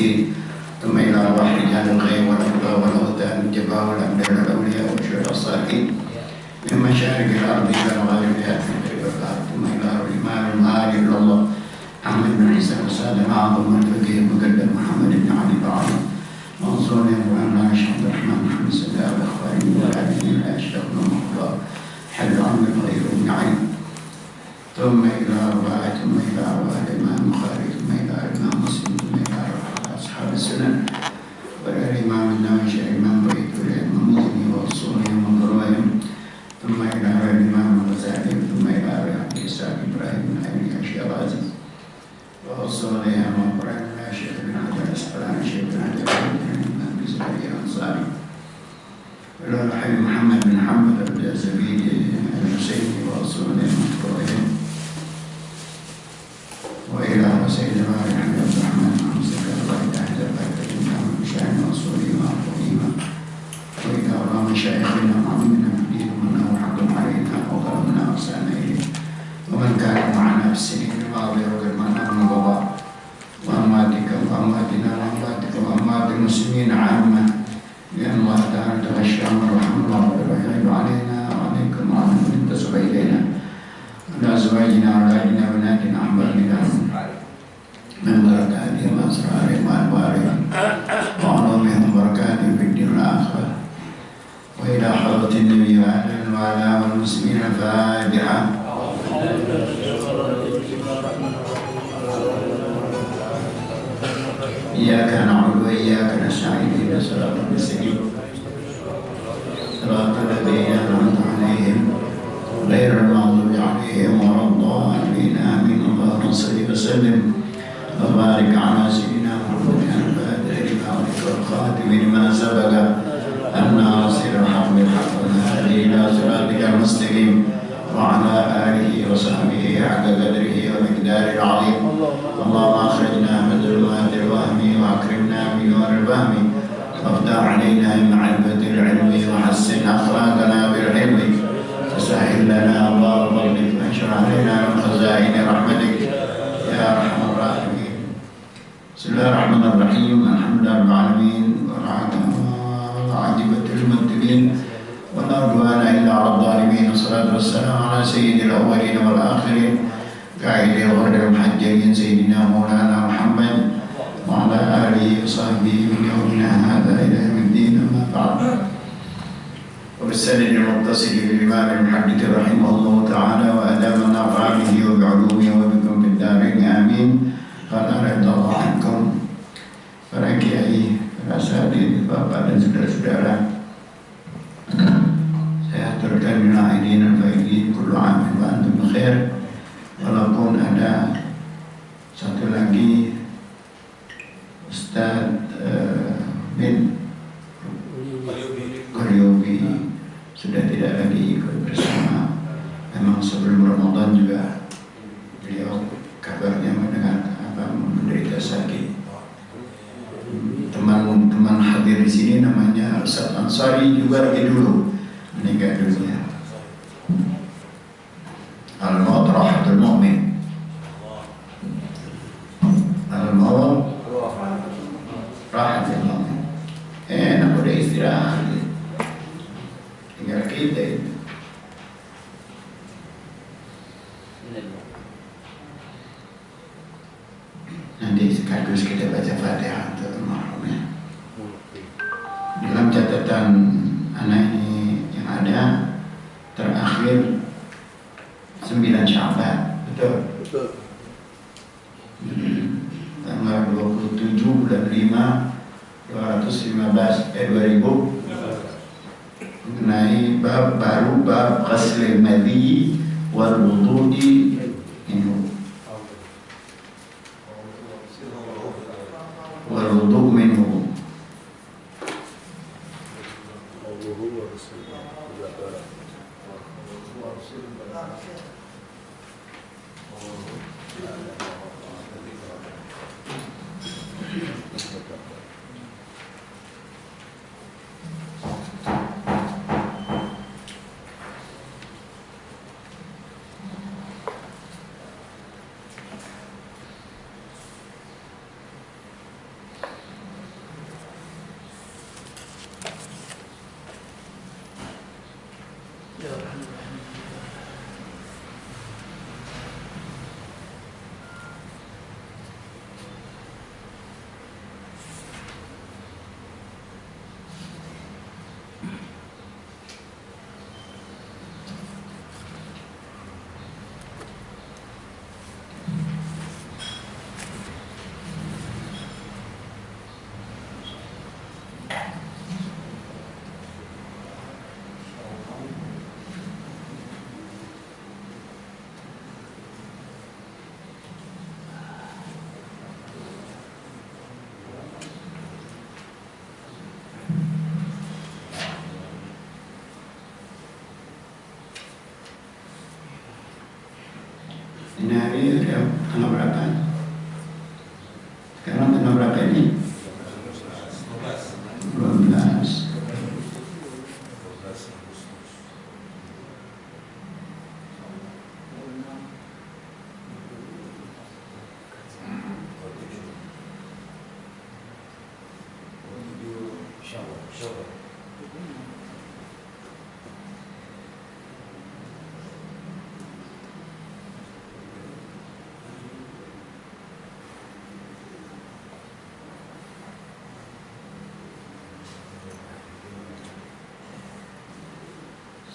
الدين ثم إلى أرواح رجال الخير والأقطاب والأوثان الجبار والأنبياء والأولياء والشهداء الصالحين من مشارق الأرض إلى مغاربها في البر والبحر ثم إلى الإمام المهادي إلى الله أحمد بن عيسى الأسد الأعظم والفقيه المقدم محمد بن علي بعلي منصور مولانا الشيخ عبد الرحمن محمد السلام الأخواني والعابدين الأشرف والمخلوق حل عن الخير بن علي ثم إلى أرواح ثم إلى أرواح الإمام البخاري ثم إلى الإمام مسلم ثم إلى أرواح أصحاب السنن والإمام النووي الإمام بيت والإمام المزني وأصولهم وفروعهم ثم إلى الإمام الغزالي ثم إلى أرواح إسحاق إبراهيم بن علي الشيرازي وأصولهم وفروعهم الشيخ بن حجر الأسقلاني الشيخ بن حجر الإمام زكريا الأنصاري وإلى الحبيب محمد بن حنبل الزبيدي الحسيني وأصولهم وفروعهم وإلى سيدنا محمد عبد الرحمن محمد زكريا الله تحت البيت الإمام بشأن وأصولهم وأفضلهم وإلى أرواح مشايخنا وعلمنا الدين ومنه حق علينا وظلمنا وأحسن إليه ومن كان معنا في السنين الماضية وغيرنا من الوباء وأمواتك وأمواتنا وأمواتك وأموات المسلمين عامة لأن الله تعالى تغشاهم ورحمه الله ويغيب علينا وعليكم وعلى من انتسب إلينا وعلى أزواجنا وأولادنا وبناتنا أحبابنا من بركاتهم وأسرارهم وأنوارهم وعلومهم وبركاتهم في الدين والآخرة وإلى حضرة النبي وعلى والمسلمين الفاتحة. إياك نعبد وإياك نستعين اهدنا الصراط المستقيم صراط الذين أنعمت عليهم غير المغضوب عليهم ولا الضالين آمين. اللهم صل وسلم وبارك على سيدنا محمد الفاتح لما أغلق والخاتم لما سبق الناصر الحق بالحق والهادي إلى صراطك المستقيم وعلى آله وصحبه حق قدره ومقداره العظيم. اللهم أخرجنا من ظلمات الوهم وأكرمنا بنور الفهم وافتح علينا بمعرفة العلم وحسن أخلاقنا بالحلم وسهل لنا أبواب فضلك وانشر علينا من خزائن رحمتك يا أرحم الراحمين. بسم الله الرحمن الرحيم. الحمد لله رب العالمين والعاقبة للمتقين ولا عدوان إلا على الظالمين. والصلاة والسلام على سيد الأولين والآخرين قائد الغر المحجلين سيدنا مولانا محمد وعلى آله وصحبه من يومنا هذا إلى يوم الدين. أما بعد وبالسند المتصل بالإمام المحدث رحمه الله تعالى وأدامنا به وبعلومه وبكم في الدارين آمين. قال رضي الله عنكم para kiai, para asatidz, bapak dan saudara-saudara. Saya aturkan minal aidin wal faizin kullu amin wa antum bikhair. Walaupun ada satu lagi Ustaz bin Qaryubi sudah tidak lagi ikut bersama. Memang sebelum Ramadan juga beliau kabarnya mendengar menderita sakit. Teman-teman hadir di sini namanya Ustaz Ansari juga lagi dulu meninggal dunia. Al-maut rahatul mu'min. Al-maut rahatul mu'min. Enak udah istirahat. Tinggal kita itu. Nanti sekaligus kita baca Fatihah untuk almarhumnya. Dalam catatan anak ini yang ada terakhir 9 Sya'ban, betul? Betul. Tanggal 27 bulan 5 2000 mengenai bab baru, bab ghaslil madhi wal wudu'i minhu. Wal wudu' minhu. Ini hari tanggal berapa? Sekarang tanggal berapa ini? 12.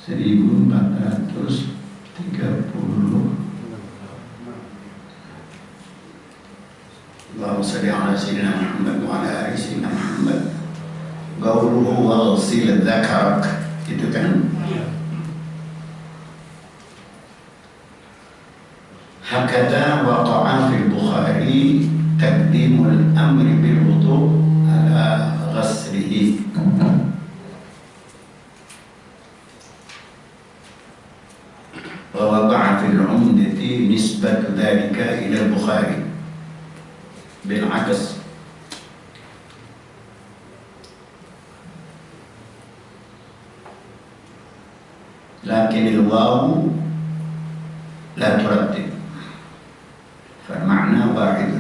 Seribu 1430. Allahumma shalli ala sayyidina Muhammad wa ala ali sayyidina Muhammad. Qauluhu waghsil dzakarak, itu kan? Hakadha waqa'a fil Bukhari taqdimul amri bil wudu' ala ghaslihi. ووقع في العمدة نسبة ذلك إلى البخاري بالعكس. لكن الواو لا ترتب، فالمعنى واحد،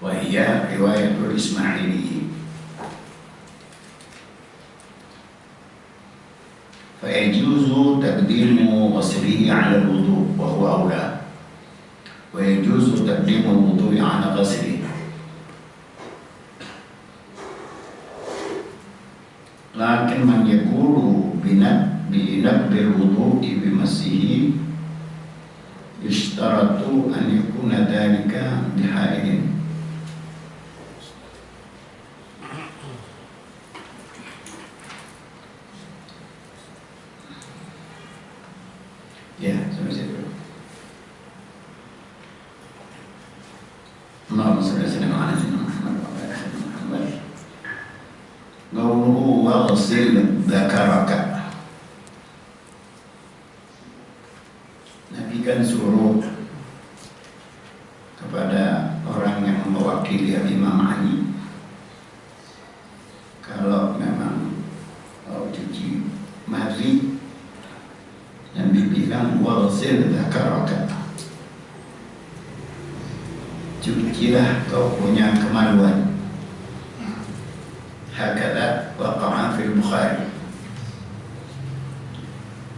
وهي رواية الإسماعيلي. فيجوز تقديم غسله على الوضوء وهو أولى، ويجوز تقديم الوضوء على غسله. لكن من يقول بنقض الوضوء بمسه يشترط أن يكون ذلك بحائل. Ya, sampai situ. Allahumma shalli ala sayyidina Muhammad wa ala ali Muhammad. Qauluhu waghsil dzakaraka. Nabi kan suruh kepada orang yang mewakili Imam Ali, kalau memang mau cuci madhi, Nabi bilang waghsil dzakaraka, cucilah kau punya kemaluan. Hakadha waqa'a fil Bukhari,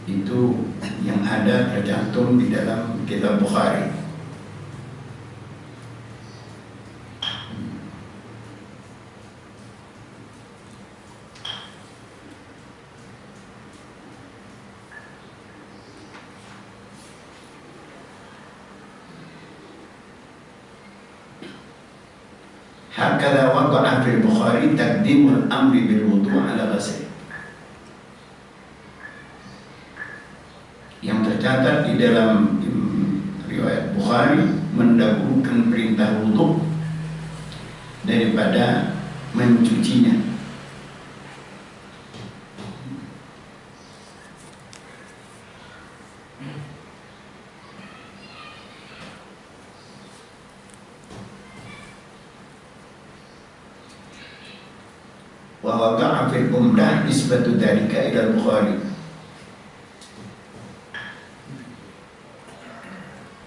itu yang ada tercantum di dalam kitab Bukhari. Hakadha waqa'a fil Bukhari taqdimul amri bil wudu' ala ghasl. Yang tercatat di dalam riwayat Bukhari mendahulukan perintah wudu daripada mencucinya. Wa waqa'a fil umdah nisbatu dzalika ila al-Bukhari.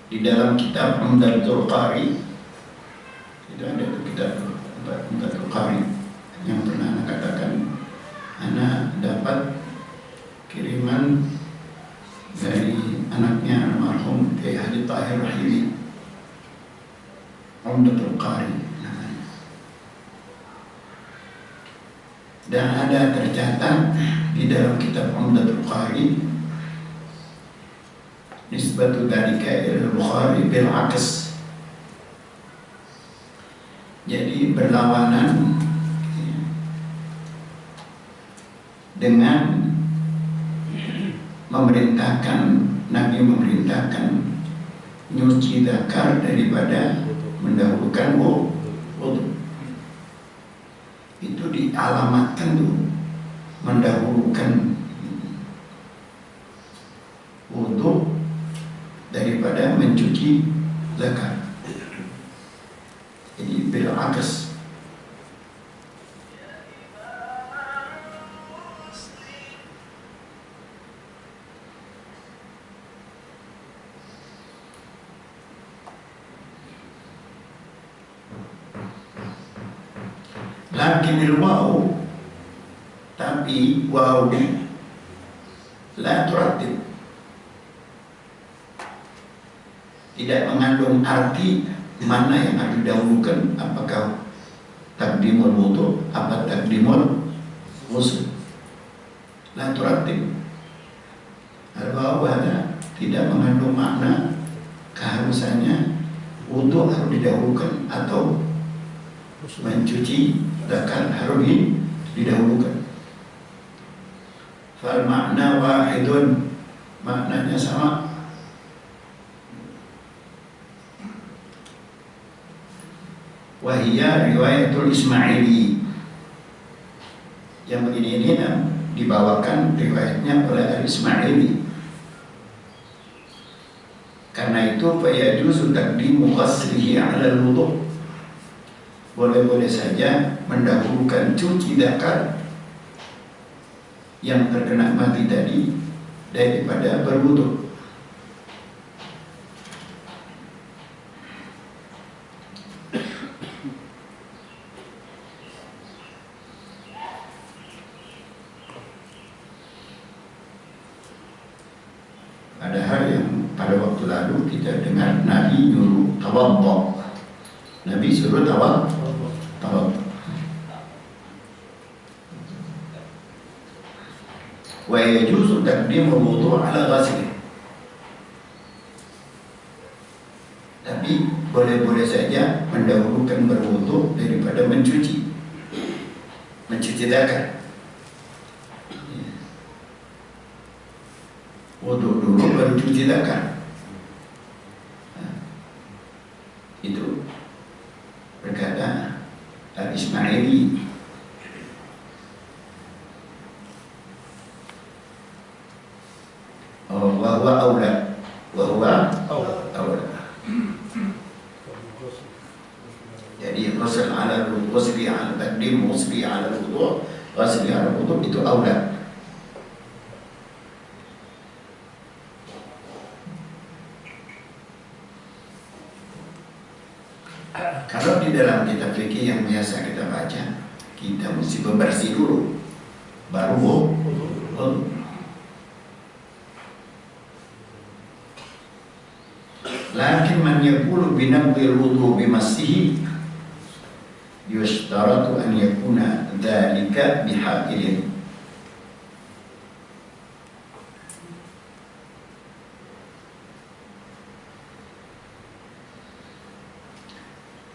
Di dalam kitab Umdatul Qari, itu ada kitab Umdatul Qari yang pernah katakan, anak dapat kiriman dari anaknya almarhum Kiai Haji Tahir Rahimi, Umdatul Qari namanya. Dan ada tercatat di dalam kitab Umdatul Qari nisbatu dzalika ila Bukhari bil aks. Jadi berlawanan dengan Nabi memerintahkan nyuci zakar daripada mendahulukan wudu. Itu dialamatkan tuh, mendahulukan wudu daripada mencuci zakar. Jadi bil aks. Lakinil waw, tapi waw la turatib, tidak mengandung arti mana yang harus didahulukan, apakah takdimul wudu apa takdimul ghusl. La turatib, al-waw ada tidak mengandung makna keharusannya wudu harus didahulukan atau mencuci zakar harus didahulukan. Fal makna wahidun, maknanya sama. Wahiyya riwayatul Ismaili, yang begini ini dibawakan riwayatnya oleh Al-Ismaili. Karena itu fayajuzu taqdimu ghaslihi 'ala al-wudu', boleh-boleh saja mendahulukan cuci zakar yang terkena mati tadi daripada berwudu. Padahal yang pada waktu lalu kita dengar Nabi nyuruh tawaddu. Nabi suruh tawaddu. Wa yajuzu taqdimul wudu' ala ghasli. Tapi boleh-boleh saja mendahulukan berwudu daripada mencuci zakar. Wudu dulu baru cuci zakar. Itu berkata Al-Ismaili. Wa huwa aula. Jadi ghusl ala al-ghusli ala taqdim ghusli ala al-wudu', ghusli ala al-wudu' itu aula. Kalau di dalam kitab fikih yang biasa kita baca, kita mesti bebersih dulu, baru wudu. Lakin man yaqulu binaqdil wudu bimassihi yushtaratu an yakuna dzalika bihailin.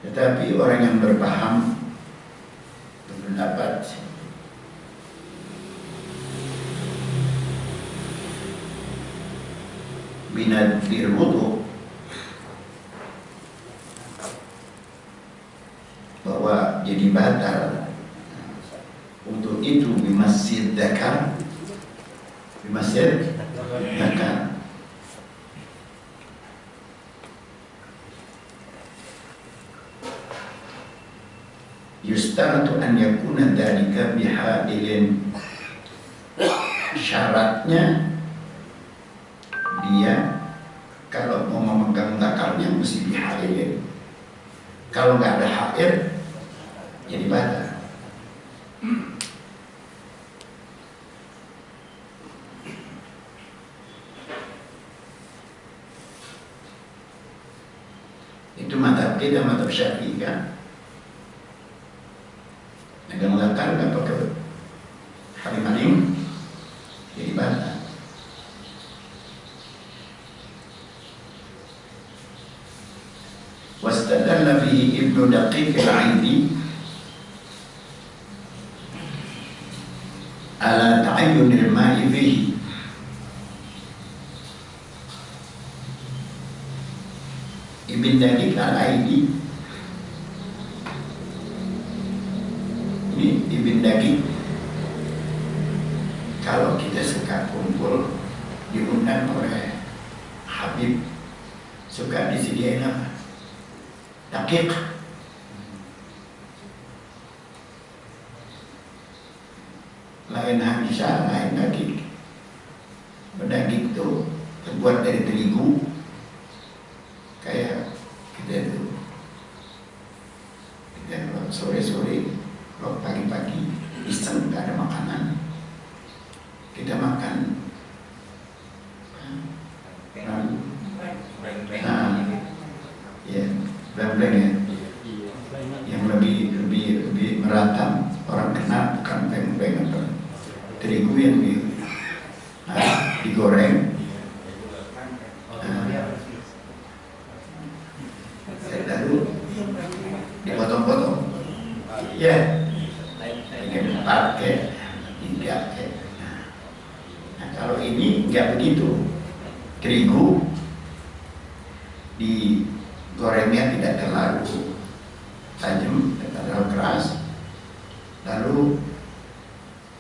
Tetapi orang yang berpaham berpendapat binaqdil wudu, bahwa jadi batal untuk itu di masjid zakar, yustaratu an yakuna dzalika bihailin, syaratnya dia kalau mau memegang zakarnya mesti bihailin. Kalau nggak ada hail jadi batal. Itu mazhab kita, mazhab Syafi'i kan. Megang zakar nggak pakai Wastadalla bihi Ibnu Daqiq al-Aidi ala ta'ayyunil ma'i fihi. Ibn Daqiq al-Aidi, ini Ibn Daqiq, kalau kita suka kumpul diundang oleh Habib, suka disediain apa? Daqiq. Lain Hamzah, lain Daqiq. Daqiq itu terbuat dari terigu, kayak kita itu, kita sore-sore, kalau pagi-pagi iseng nggak ada makanan, kita makan bleng-bleng ya, yang lebih merata, orang kenal, bukan bleng-bleng apa, terigu yang digoreng, lalu dipotong-potong, ya, dengan pakai, tidak. Nah, kalau ini nggak begitu, terigu digorengnya tidak terlalu tajam, tidak terlalu keras, lalu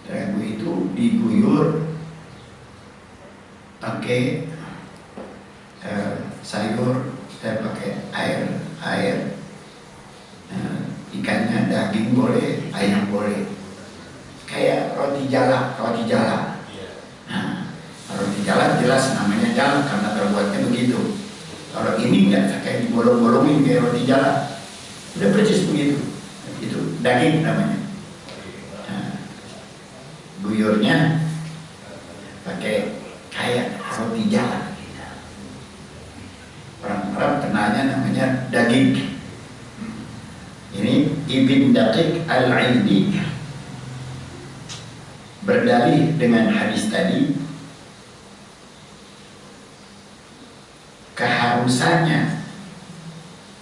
terigu itu diguyur pakai sayur, pakai air, ikannya daging boleh, ayam boleh, kayak roti jala. Nah, roti jala jelas namanya jala karena terbuatnya begitu. Kalau ini enggak, kayak dibolong-bolongin kayak roti jala, udah persis begitu. Itu daging namanya. Nah, guyurnya pakai kayak roti jala. Orang Arab kenalnya namanya daging. Ini Ibn Daqiq al-Aidi berdalih dengan hadis tadi, keharusannya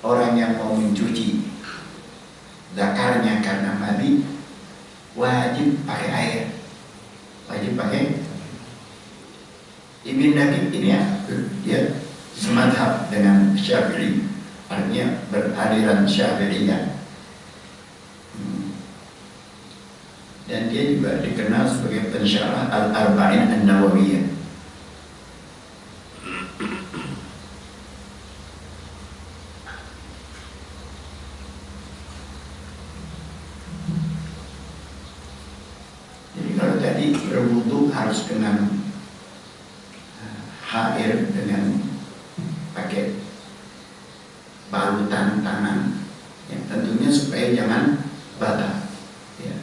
orang yang mau mencuci zakarnya karena mandi wajib pakai air, wajib pakai. Ibn Daqiq ini ya, dia semadhab dengan Syafi'i, artinya beraliran Syafi'iyah, dan dia juga dikenal sebagai pensyarah Al-Arba'in An-Nawawiyah. Jadi kalau tadi berwudu harus dengan air, dengan pakai balutan tangan, ya, tentunya supaya jangan basah. Ya.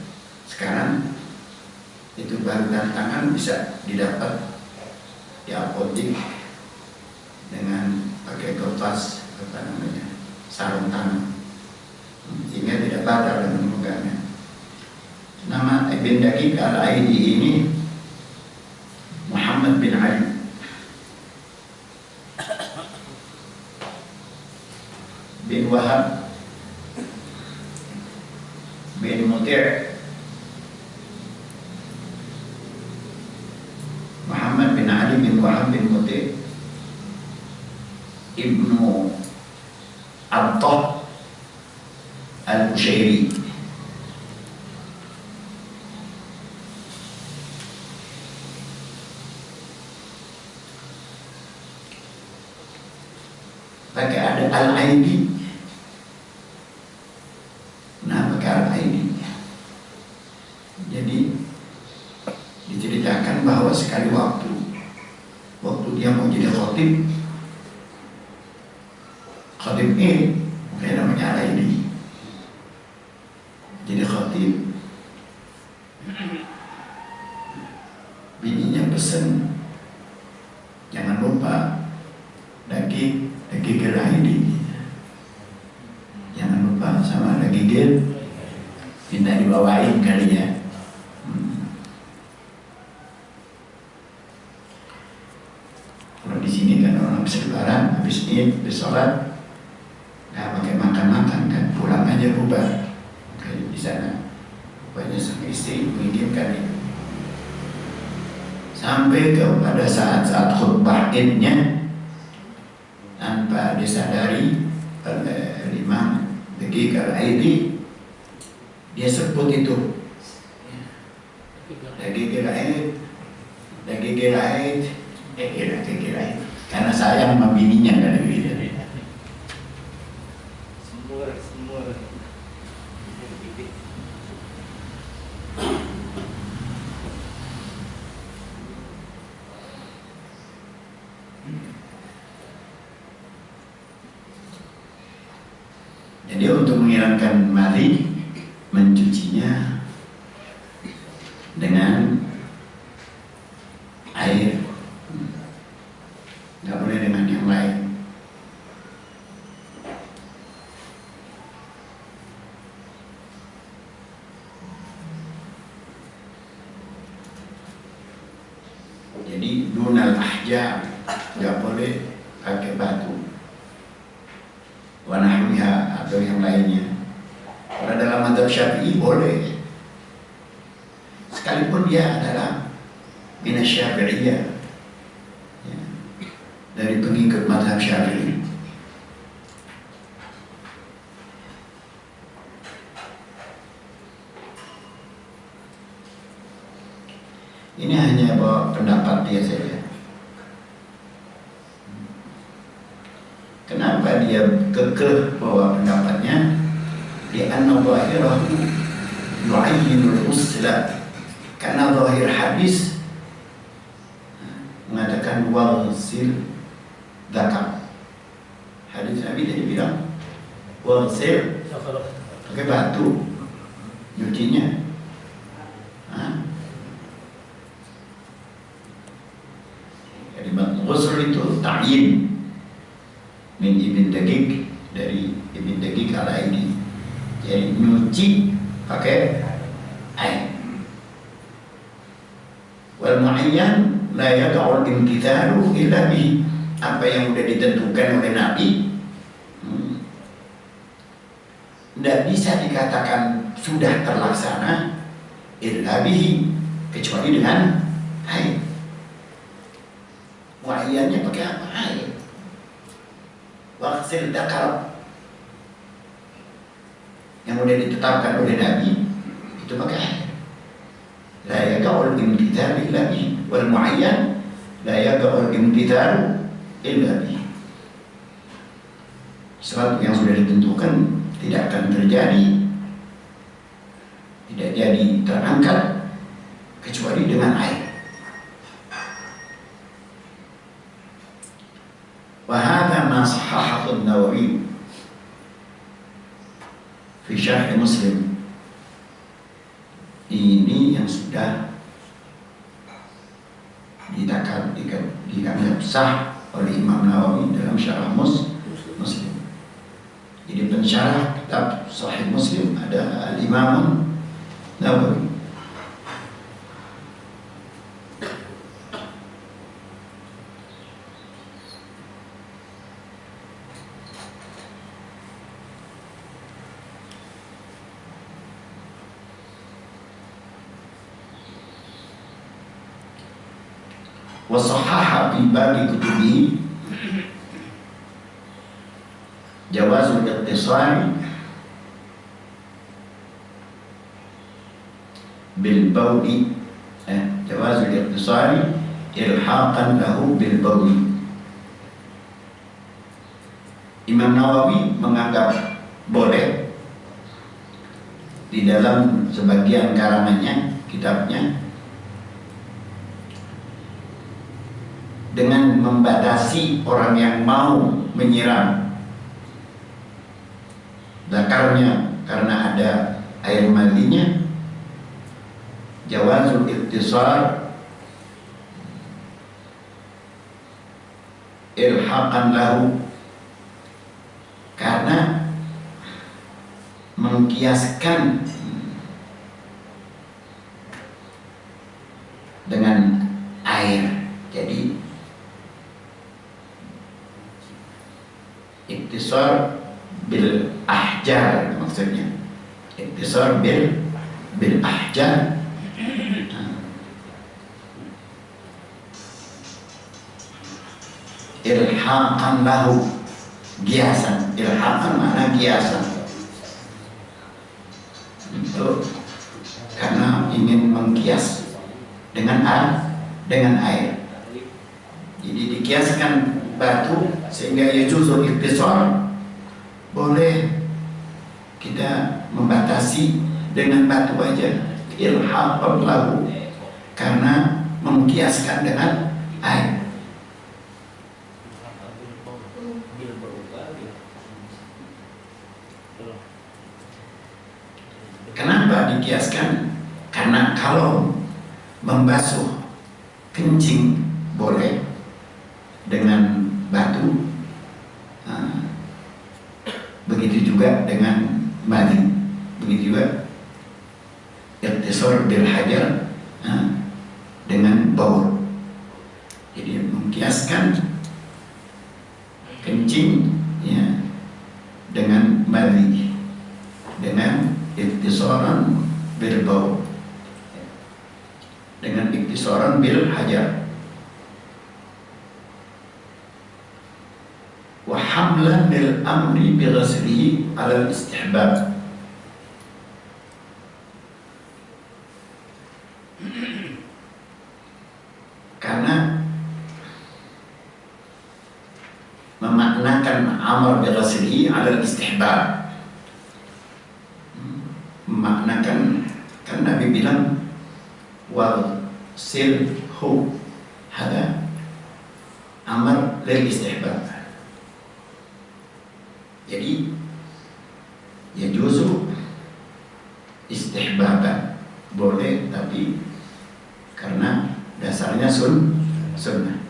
Sekarang itu balutan tangan bisa didapat di apotek dengan pakai kertas, apa namanya, sarung tangan, sehingga tidak batal dengan memegangnya. Nama Ibn Daqiq al-Aidi ini Muhammad bin Ali bin Wahab bin Muti', Muhammad bin Ali bin Wahab bin Muti', Ibnu Abtah al-Bushairi. Pakai ada al-Aidi. Nah, pakai al-Aidi. Jadi diceritakan bahwa sekali waktu dia mau jadi khatib ini, kayak namanya al-Aidi, jadi khatib, bininya pesen, jangan lupa daging al-Aidi, jangan lupa sama daging, minta dibawain kali ya. Kalau di sini kan orang habis lebaran, habis Id, habis sholat, nggak dia bubar di sana. Rupanya sang istri menginginkan itu. Sampai kepada saat khutbah idnya, tanpa disadari oleh Imam Daqiq Al-Aidi, dia sebut itu Daqiq Al-Aid, Daqiq Al-Aid, Daqiq Al-Aid, karena sayang sama bininya kan gitu. Semua. Jadi untuk menghilangkan mali, mencucinya dengan air, nggak boleh dengan yang lain. Jadi dunal ahjar, nggak boleh pakai batu, wanahwiha atau yang lainnya. Kalau dalam mazhab Syafi'i boleh, sekalipun dia adalah minas Syafi'iyah, ya, dari pengikut mazhab Syafi'i. Ini hanya bawa pendapat dia saja. Kenapa dia kekeh bahwa pendapatnya? Di anna zahirahu yu'ayyinul usla, karena zahir hadis mengatakan waghsil dzakar. Hadis Nabi tadi bilang waghsil, pakai batu nyucinya. Kalimat ghusl itu ta'yin min Ibn Daqiq, dari Ibn Daqiq Al-Aidi. Jadi nyuci pakai air. Wal mu'ayyan la yad'u al-imtithalu illa bihi. Apa yang sudah ditentukan oleh Nabi tidak bisa dikatakan sudah terlaksana illa bihi, kecuali dengan air. Mu'ayyannya pakai apa? Air. Waghsil dzakar, yang sudah ditetapkan oleh Nabi itu pakai air. La yaqa'ul imtithal illa bihi, wal mu'ayyan la yaqa'ul imtithal illa bihi. Sesuatu yang sudah ditentukan tidak akan terjadi, tidak jadi terangkat kecuali dengan air. Wa hadha ma sahhahahu an-Nawawi fi Syarh Muslim. Ini yang sudah dianggap sah oleh Imam Nawawi dalam Syarah Muslim. Jadi pensyarah kitab Sahih Muslim ada Al-Imam Nawawi. Wasahaha fi bagi kutubihi jawazul iqtisari bil bawli, jawazul iqtisari ilhaqan lahu bil bawli. Imam Nawawi menganggap boleh di dalam sebagian karangannya, kitabnya, dengan membatasi orang yang mau menyiram zakarnya karena ada air mandinya, jawazul iqtisar ilhaqan lahu, karena mengkiaskan dengan air. Jadi iktisar bil ahjar maksudnya. Iktisar bil ahjar. Ilhaqan lahu, kiasan. Ilhaqan mana kiasan. Itu karena ingin mengkias dengan air. Jadi dikiaskan batu sehingga yajuzul iktisar, boleh kita membatasi dengan batu aja. Ilhaqan lahu, karena mengkiaskan dengan air. Kenapa dikiaskan? Karena kalau membasuh kencing boleh dengan batu, begitu juga dengan madi, begitu juga iktisar bil hajar dengan baul. Jadi mengkiaskan kencing ya dengan madi, dengan iktisaran bil baul, dengan iktisaran bil hajar. Wa hamlan lil amri bi ghaslihi ala al istihbab. Karena memaknakan amar bi ghaslihi ala al istihbab, memaknakan, kan Nabi bilang wal silhu, ada amar lil istihbab. Jadi ya juzu istihbaban boleh, tapi karena dasarnya sunnah.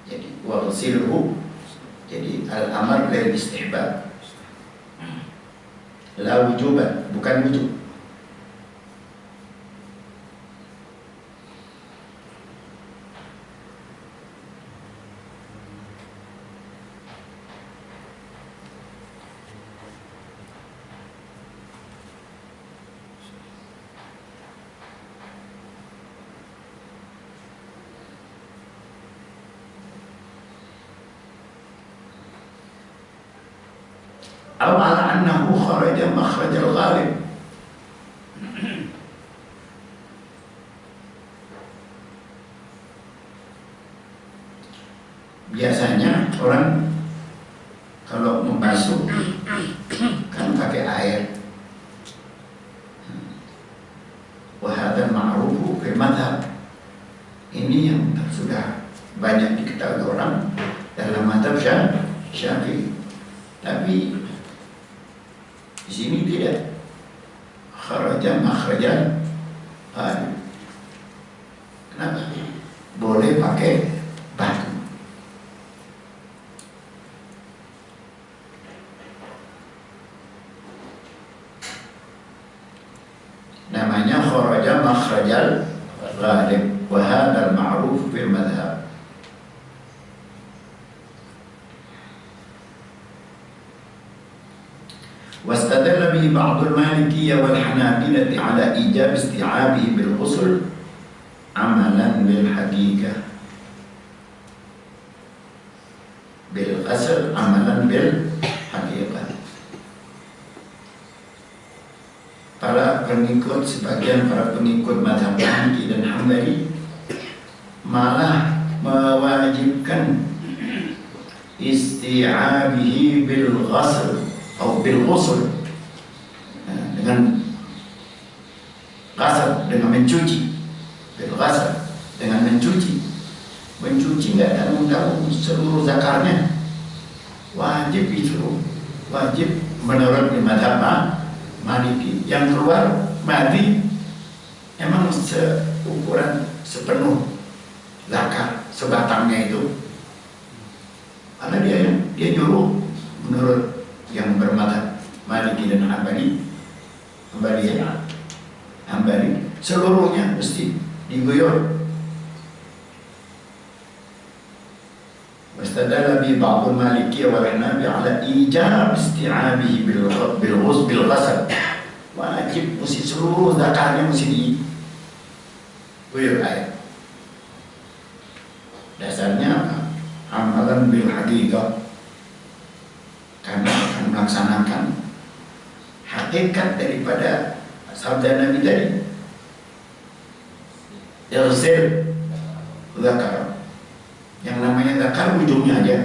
Jadi wal silhu, jadi al-amar lil istihbab, la wujuban, bukan wujub. Atau ala annahu kharaja makhrajal ghalib. Biasanya orang kalau membasuh kan pakai air. Wa hadzal ma'rufu fil madhab. Ini yang sudah banyak diketahui orang dalam mazhab Syafi'i. Tapi di sini tidak. Kharaja makhrajal ghalib. Kenapa? Boleh pakai batu. Namanya kharaja makhrajal ghalib, wa hadzal ma'ruf fil madhab. واستدل به بعض المالكية والحنابلة على إيجاب استيعابه بالغسل عملا بالحقيقة، بالغسل عملا بالحقيقة. Para pengikut, sebagian para pengikut mazhab Maliki dan Hambali malah mewajibkan isti'abihi bil ghasl atau bil ghusl, dengan ghasl, dengan mencuci. Bil ghasl, dengan mencuci. Mencuci nggak tanggung-tanggung seluruh zakarnya, wajib itu, wajib menurut mazhab Maliki. Yang keluar madi emang seukuran sepenuh zakar, sebatangnya itu. Karena dia nyuruh menurut yang bermadzhab Maliki dan Hambali, seluruhnya mesti diguyur. Wastadalla bi ba'd al-Malikiyah wal Hanafi ala ijab isti'abihi bil ghasl. Wajib mesti seluruh zakarnya mesti diguyur air. Dasarnya apa? Amalan bil haqiqah, karena akan melaksanakan hakikat daripada sabda Nabi tadi. Ighsil zakar. Yang namanya zakar ujungnya aja.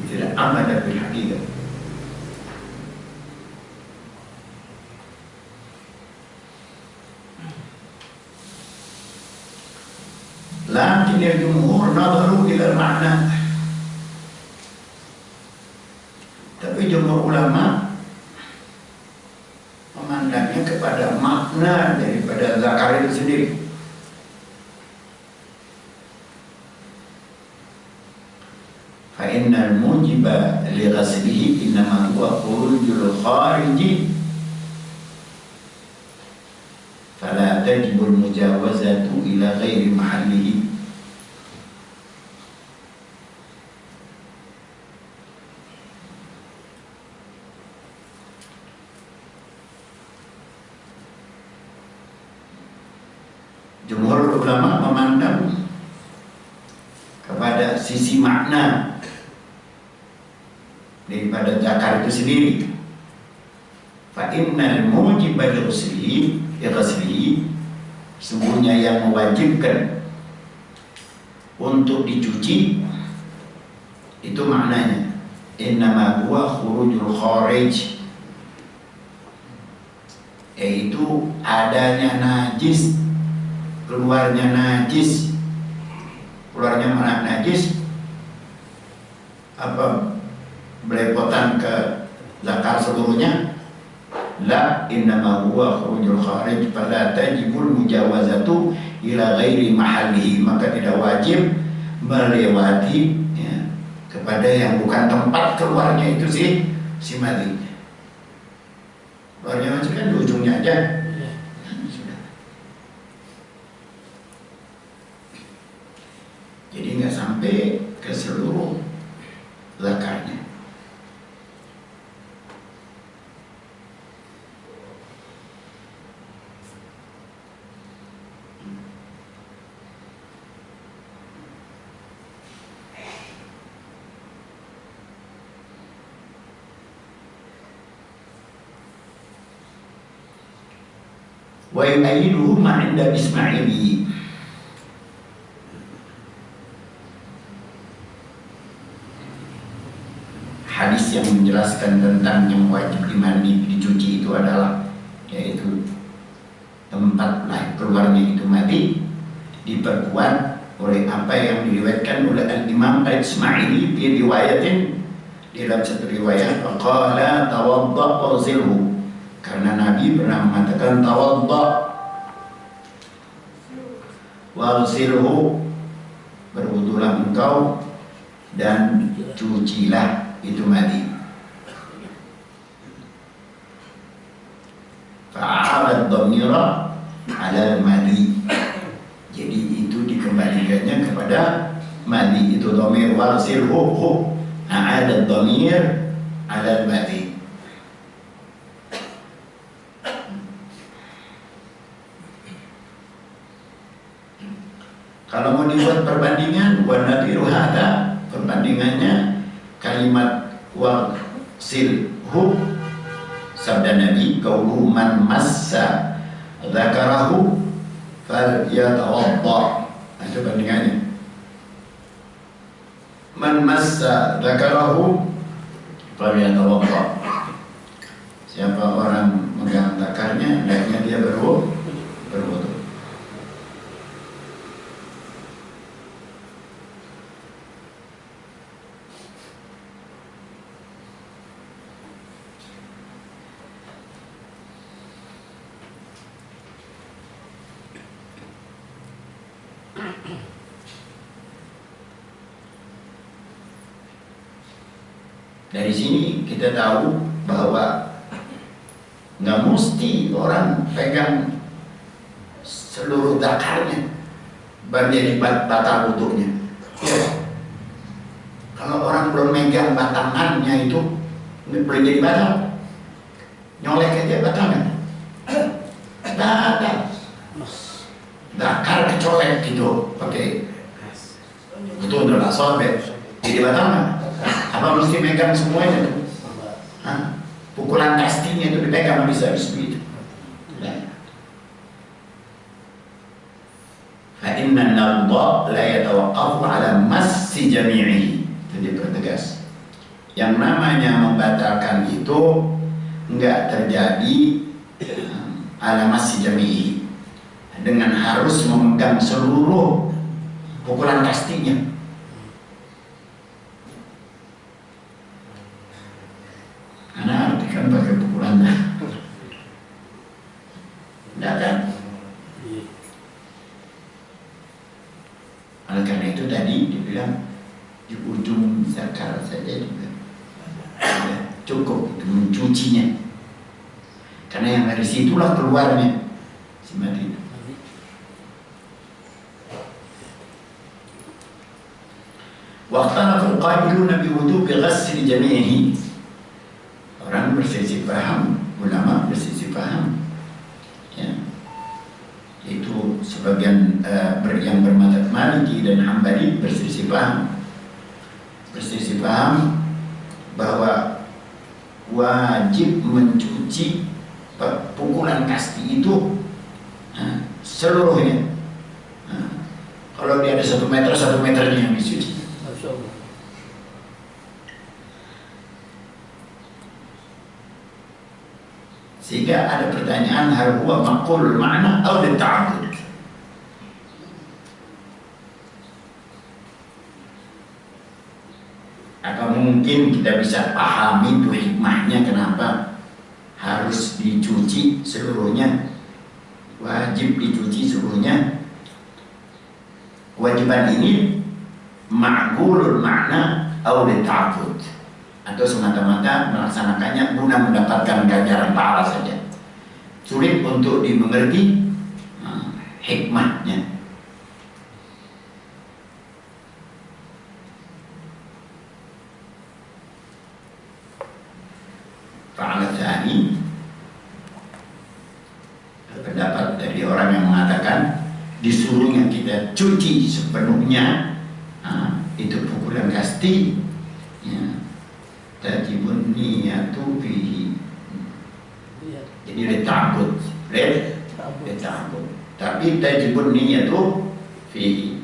Tidak amalan bil haqiqah. Lakin al-jumhur nadharu ila makna. Tapi jumhur ulama memandangnya kepada makna daripada zakar itu sendiri. Fa innal mujiba li ghaslihi innama huwa khurujul khariji fala tajibul mujawazatu ila ghairi mahallihi. Jumhur ulama memandang kepada sisi makna daripada zakar itu sendiri. Fa innal mujiba li ghaslihi, sungguhnya yang mewajibkan untuk dicuci itu maknanya innama huwa khurujul kharij, yaitu adanya najis, keluarnya najis. Keluarnya mana najis? Apa belepotan ke zakar seluruhnya? La, innama huwa khurujul kharij fala tajibul mujawazatu ila ghairi mahallihi, maka tidak wajib melewati ya, kepada yang bukan tempat keluarnya itu si mati. Keluarnya macam kan di ujungnya aja. Jadi nggak sampai ke seluruh zakarnya. Wa yu'ayyiduhu ma 'inda Ismaili. Hadis yang menjelaskan tentang yang wajib dimandi dicuci itu adalah yaitu tempat keluarnya itu mati diperkuat oleh apa yang diriwayatkan oleh Al-Imam Al-Ismaili di riwayatin, di dalam satu riwayat qala tawadda waghsilhu, karena Nabi pernah mengatakan tawadda waghsilhu, berwudulah engkau dan cucilah itu mati. Fa'alat dhamira 'ala al-madi, jadi itu dikembalikannya kepada madi, itu dhamir waghsilhu, a'adat dhamir 'ala al-madi. Kalau mau dibuat perbandingan, wa nadhiru hadza, perbandingannya kalimat waghsilhu sabda Nabi qauluhu man massa dzakarahu falyatawadda. Itu bandingannya. Man massa dzakarahu falyatawadda. Siapa orang megang zakarnya, hendaknya dia berwudu. Dari sini kita tahu bahwa nggak mesti orang pegang seluruh zakarnya baru jadi batal wudhunya. Ya. Kalau orang belum megang batangannya itu boleh jadi batal. Nyolek aja batangan. Batal. Bakar kecolek gitu, pakai betul udah sobek. Jadi batangan. Apa mesti megang semuanya tuh? Hah? Pukulan kastinya itu dipegang bisa begitu. فإن النضاء لا يتوقف على مس جميعه. Jadi pertegas. Yang namanya membatalkan itu enggak terjadi ala masi jami'i dengan harus memegang seluruh pukulan kastinya. Karena artikan pakai pukulan enggak kan? Oleh karena itu tadi dibilang di ujung zakar saja juga cukup itu mencucinya, karena yang dari situlah keluarnya si mati itu. Waqtana qabiluna bi wujubi ghasli jami'ihi. Orang berselisih paham, ulama berselisih paham, ya. Itu sebagian yang bermadzhab Maliki dan Hambali berselisih paham bahwa wajib mencuci pukulan kasti itu seluruhnya. Kalau dia ada 1 meter, 1 meternya yang dicuci. Sehingga ada pertanyaan, hal huwa maqul ma'na atau dita'abud? Apa mungkin kita bisa pahami itu hikmahnya kenapa harus dicuci seluruhnya, wajib dicuci seluruhnya? Kewajiban ini ma'qulul ma'na atau dita'abud, atau semata-mata melaksanakannya guna mendapatkan ganjaran pahala saja. Sulit untuk dimengerti hikmahnya. Fa'ala tsani, pendapat dari orang yang mengatakan disuruhnya kita cuci sepenuhnya itu pukulan kasti, ya. Tajibun niyatu fihi. Jadi ditakut, ditakut. Tapi tajibun niyatu fihi,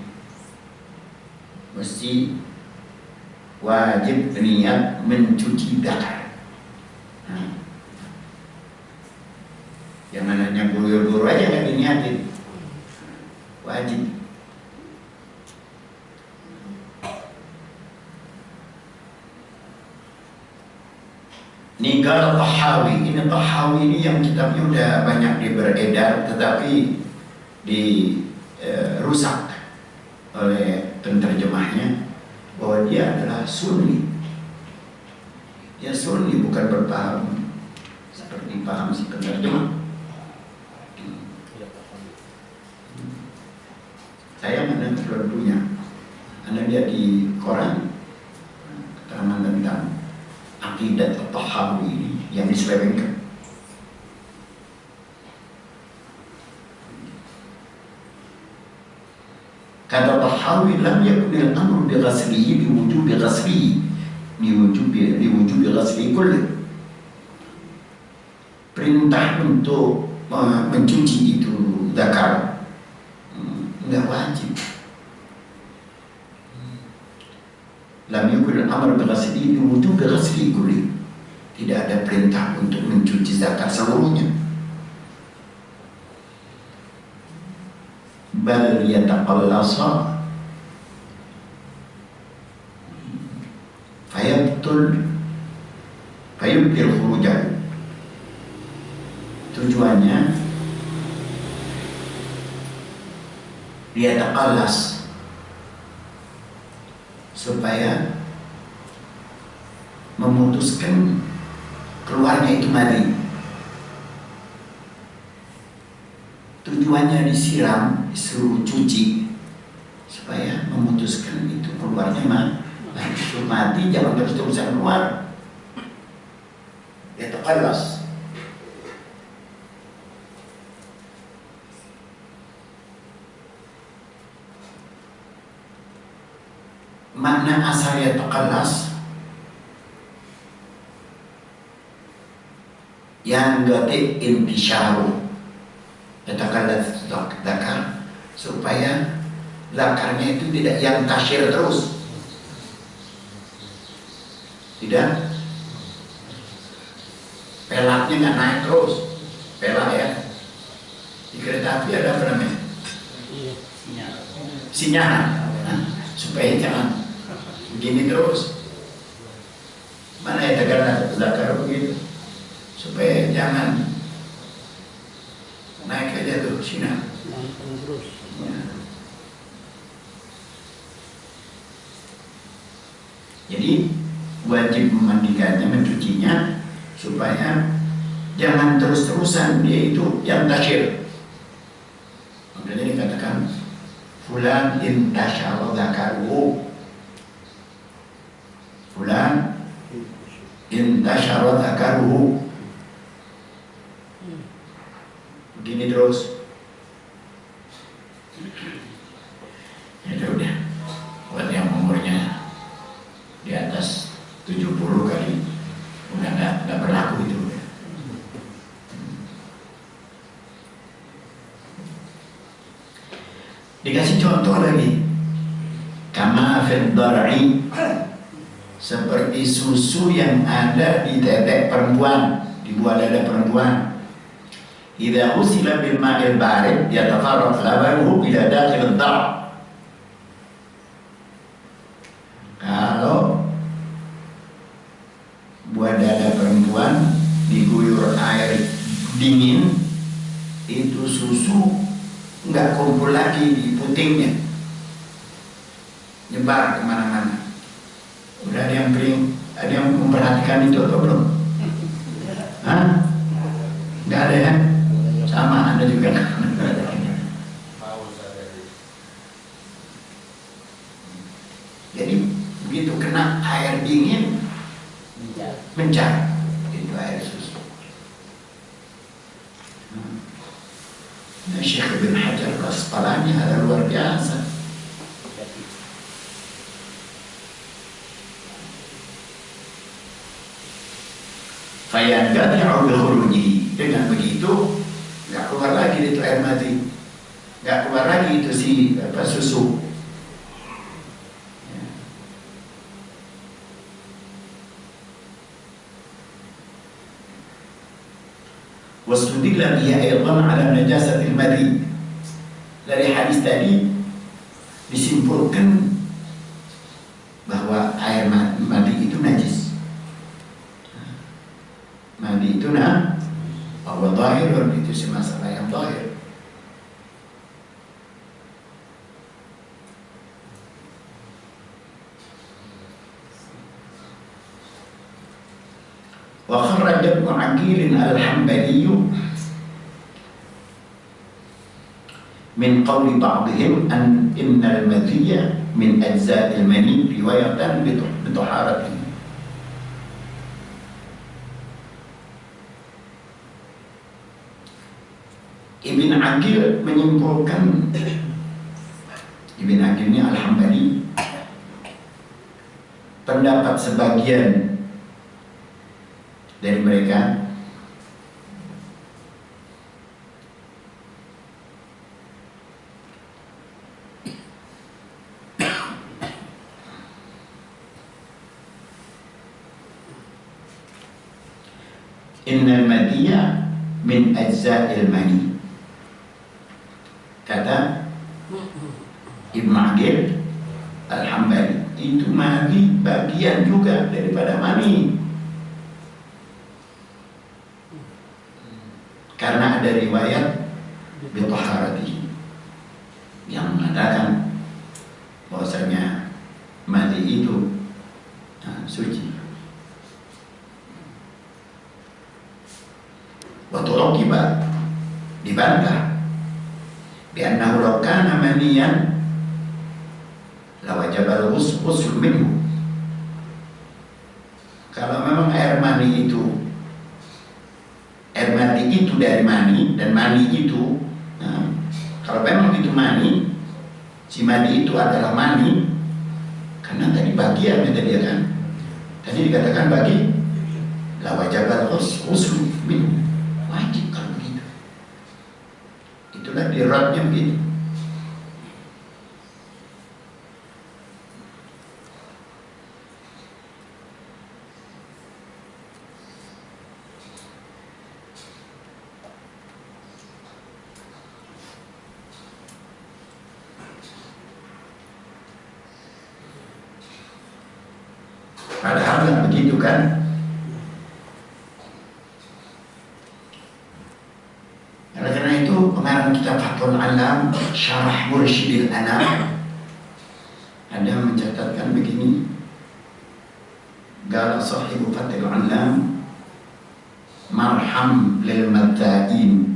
mesti wajib niat mencuci zakar. Jangan hanya guru-guru aja nggak diniatin, wajib. Ninggal Tahawi, ini Tahawi ini yang kitabnya udah banyak beredar, tetapi dirusak oleh penterjemahnya, bahwa dia adalah Sunni. Dia Sunni, bukan berpaham seperti paham si penterjemah. Saya mana belum punya, Anda lihat di koran keterangan tentang akidah Tahawi ini yang diselewengkan. Kata Tahawi, lam yakunil amru bi ghaslihi bi wujubi ghaslihi bi wujubi ghaslihi kulli. Perintah untuk mencuci itu zakar enggak wajib. Lam yakun al-amr bi ghaslihi bi wujubi ghaslihi kulli. Tidak ada perintah untuk mencuci zakar seluruhnya. Bal yataqallasa fayabtul fayubtil khurujan. Tujuannya dia taqallas supaya memutuskan keluarnya itu mati. Tujuannya disiram, disuruh cuci supaya memutuskan itu keluarnya mah. Nah, itu mati jangan terus-terusan keluar. Ya taqallas. Makna asal ya taqallas yang gati intisyaru. Yataqallas zakar supaya zakarnya itu tidak yang tasyir terus. Tidak, pelaknya nggak naik terus. Pelak ya, di kereta api ada apa namanya? Sinyalan. Nah, supaya jangan begini terus. Mana ya tegar zakar begitu, supaya jangan naik aja tuh sinar. Ya. Jadi wajib memandikannya, mencucinya supaya jangan terus-terusan dia itu yang tasyir. Makanya dikatakan fulan intasyara zakaruhu. Fulan intasyara zakaruhu. Begini terus. Itu udah buat yang umurnya di atas 70 kali udah nggak berlaku itu. Dikasih contoh lagi, kama fil dar'i, seperti susu yang ada di tetek perempuan, di buah dada perempuan. Idza usila bil ma'il barid yatafarraq labanuhu ila dakhil ad-dar'. Kalau buah dada perempuan diguyur air dingin, itu susu nggak kumpul lagi di putingnya, nyebar kemana-mana. Udah ada yang memperhatikan itu atau belum? Hah? Nggak ada ya? Sama Anda juga. Jadi begitu kena air dingin mencar itu air susu. Nah, Syekh bin Hajar Al-Asqalani ada luar biasa. Fayanqati'u bi khurujihi. Dengan begitu nggak keluar lagi itu air mati, nggak keluar lagi itu susu. Wastudilla biha aydan ala najasatil madi. Dari hadis tadi disimpulkan bahwa air madi itu najis. Madi itu bahwa zahir, itu si masalah yang zahir. Wa kharraja Ibnu Aqil al-Hanbali min qawli ba'dihim an innal madhiya min ajza'il mani riwayatan bi taharatihi. Ibn Aqil menyimpulkan, Ibn Aqil ini Al-Hanbali, pendapat sebagian dari mereka innal madhiya min ajza'il mani. Kata Ibn Aqil Al-Hanbali, itu mani bagian juga daripada mani, karena ada riwayat bitaharati yang mengatakan bahwasanya mani itu suci. Waktu rokibat dibantah biannahu law kana maniyan lawajaba wajibal ghusl minhu. Kalau memang air mani itu dari mani, dan mani itu, nah, kalau memang itu mani, si mani itu adalah mani, karena tadi bagian yang tadi kan, tadi dikatakan bagi, la wajibal ghusl minhu, wajib kalau begitu. Itulah diratnya begitu. Padahal nggak begitu kan? Karena itu pengarang kitab Fathul Alam Syarah Mursyidil Anam ada mencatatkan begini. Qala sahibu Fathul Alam marham lil madda'in.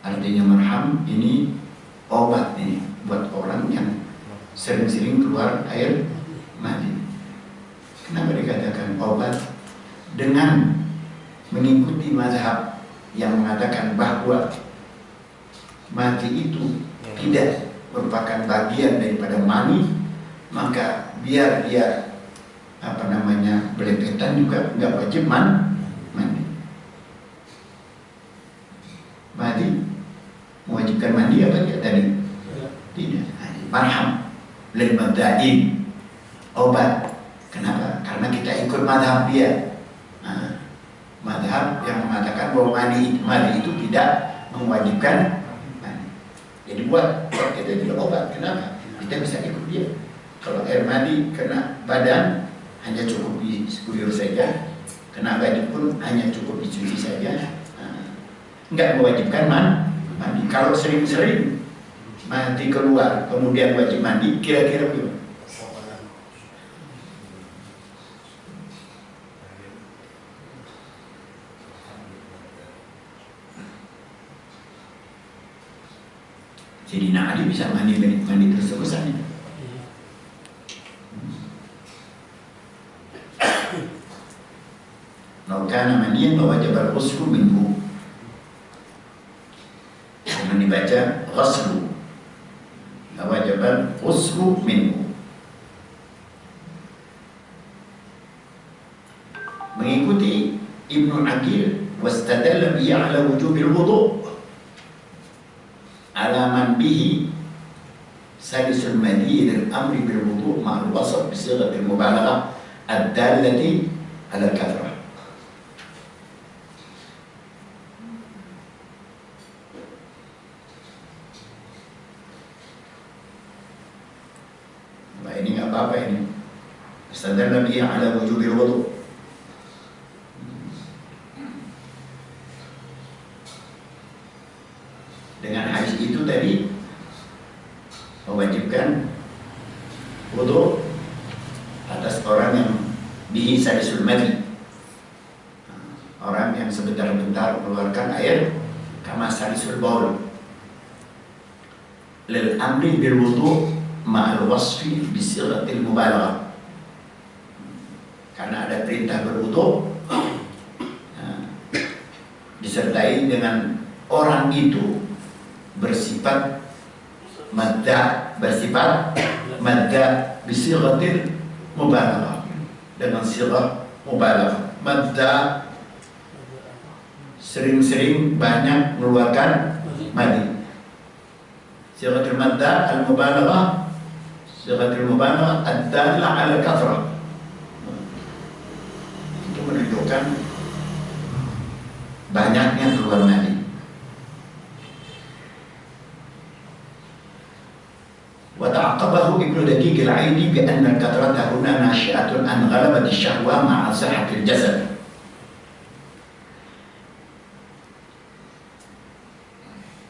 Artinya marham ini obat ini buat orang yang sering-sering keluar air mani. Kenapa dikatakan obat? Dengan mengikuti mazhab yang mengatakan bahwa mati itu tidak merupakan bagian daripada mani, maka biar dia belepetan juga nggak wajib mandi. Mandi mewajibkan mandi apa tidak tadi? Tidak. Marham lil madda'in, obat. Kenapa? Karena kita ikut madhab dia. Madhab yang mengatakan bahwa mandi itu tidak mewajibkan mandi. Jadi buat kita tidak obat. Kenapa? Kita bisa ikut dia. Kalau air mandi kena badan hanya cukup diguyur saja, kena baju pun hanya cukup dicuci saja. Enggak mewajibkan mandi. Kalau sering-sering mandi keluar kemudian wajib mandi, kira-kira gimana? Jadi Ali bisa mandi terus-terusan. Kalau kana maniyan wajibal ghuslu minhu. Dengan dibaca ghuslu, wajibal ghuslu minhu. Mengikuti Ibnu Aqil, wastadalla bihi ala wujubil wudu' ala man bihi sadisul madi lil amri bil wudu' ma'al wasf bi sighatil mubalaghah ad-dallati ala al-kathrah. Nah, ini nggak apa-apa ini. Istadalla bihi ala wujubil wudu'. Dengan hadis itu tadi mewajibkan wudu atas orang yang bihi sadisul madi, orang yang sebentar-bentar mengeluarkan air, kama sadisul baul, lil amri bil wudu ma'al wasfi bi sighatil mubalaghah. Karena ada perintah berwudu disertai dengan orang itu bersifat madda bisighatil mubalaghah, dengan sighah mubalaghah. Madda sering-sering banyak mengeluarkan madi. Sighatul madda al-mubalaghah, sighatul mubalaghah ad-dalla 'ala al-kathrah. Itu menunjukkan banyaknya keluar madi. وتعقبه ابن دقيق العيني بأن الكثرة هنا ناشئة عن غلبة الشهوة مع صحة الجسد.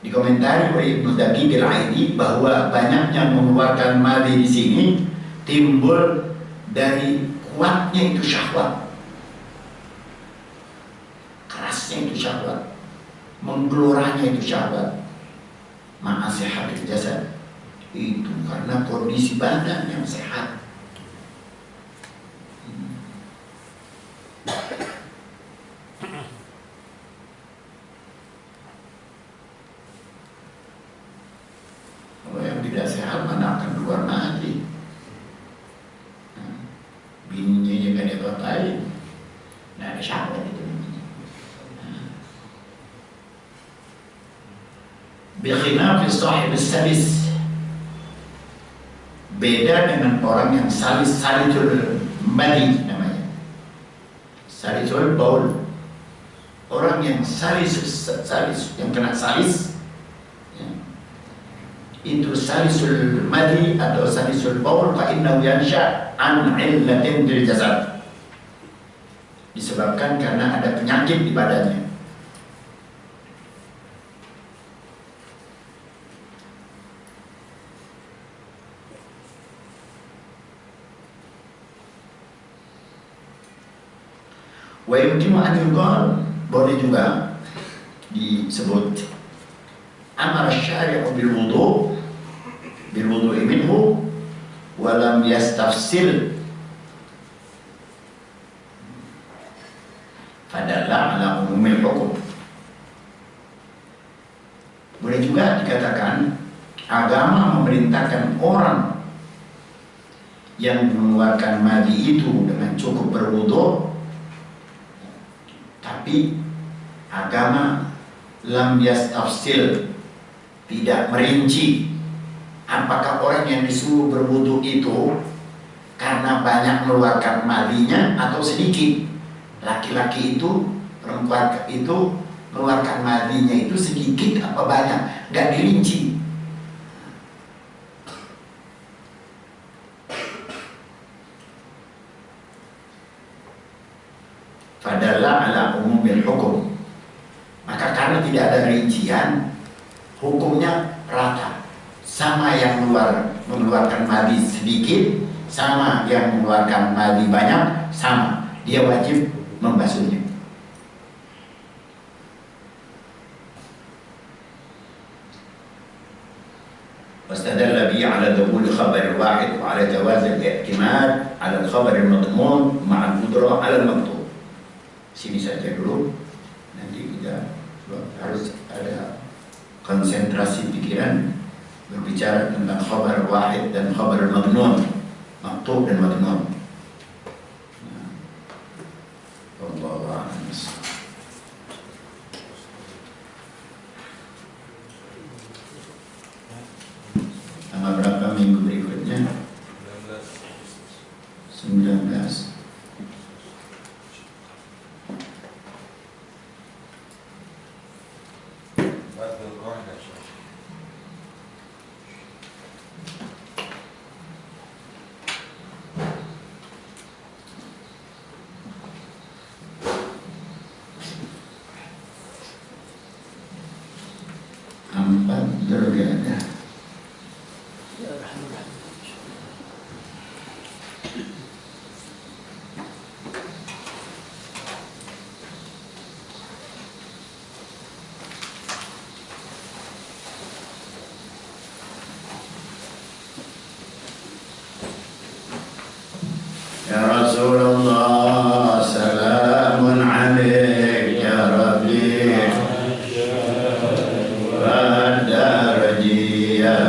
Dikomentari oleh Ibnu Daqiq al-Aini bahwa banyaknya mengeluarkan madi di sini timbul dari kuatnya itu syahwat, kerasnya itu syahwat, menggeloranya itu syahwat. Ma'a sihatil jasad, itu karena kondisi badan yang sehat. Kalau yang tidak sehat mana akan keluar mati. Bininya kan dia batalin, nah ada syahwat itu. Bikhilaf sahib salis, beda dengan orang yang salisul mani namanya, salisul baul. Orang yang salis yang kena salis ya, itu salisul mani atau salisul baul, fa innahu yansha an illatin fil jasad, disebabkan karena ada penyakit di badannya. Wa yumkinu an yuqal, boleh juga disebut amara syari'u bil wudu'i minhu wa lam yastafsil fadalla ala umumil hukum. Boleh juga dikatakan agama memerintahkan orang yang mengeluarkan madi itu dengan cukup berwudu, tapi agama lam yastafsil, tidak merinci apakah orang yang disuruh berwudu itu karena banyak mengeluarkan madinya atau sedikit. Laki-laki itu, perempuan itu mengeluarkan madinya itu sedikit apa banyak, nggak dirinci. Fadalla ala umumil hukum, maka karena tidak ada rincian, hukumnya rata, sama yang mengeluarkan madi sedikit, sama yang mengeluarkan madi banyak, sama, dia wajib membasuhnya. واستدل به على دخول خبر واحد وعلى جواز الاعتماد على الخبر المضمون مع القدرة على المكتوب. Sini saja dulu, nanti kita harus ada konsentrasi pikiran berbicara tentang khabar wahid dan khabar madnun, maktub dan madnun. Wallahu a'lam. Tanggal berapa minggu berikutnya? 19. Dergada. Ya Rasulullah, salamun alaik ya Rabbi.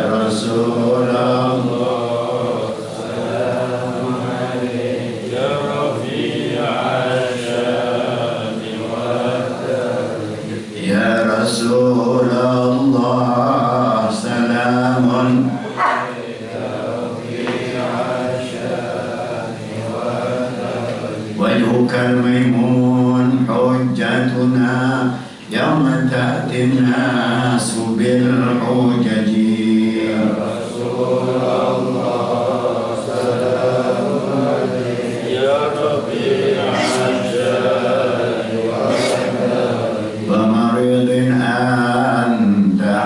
Ya Rasulullah, salamu alayka ya Rabbi asyami wa ya Rasulullah, salamun alayka ya Rabbi asyami wa wajhukal maymun hujjatuna yawma ta'ti an-nasu bil hujaji. Ya Rasulullah, salamu alayka ya Rabbi asyani wa maridin anta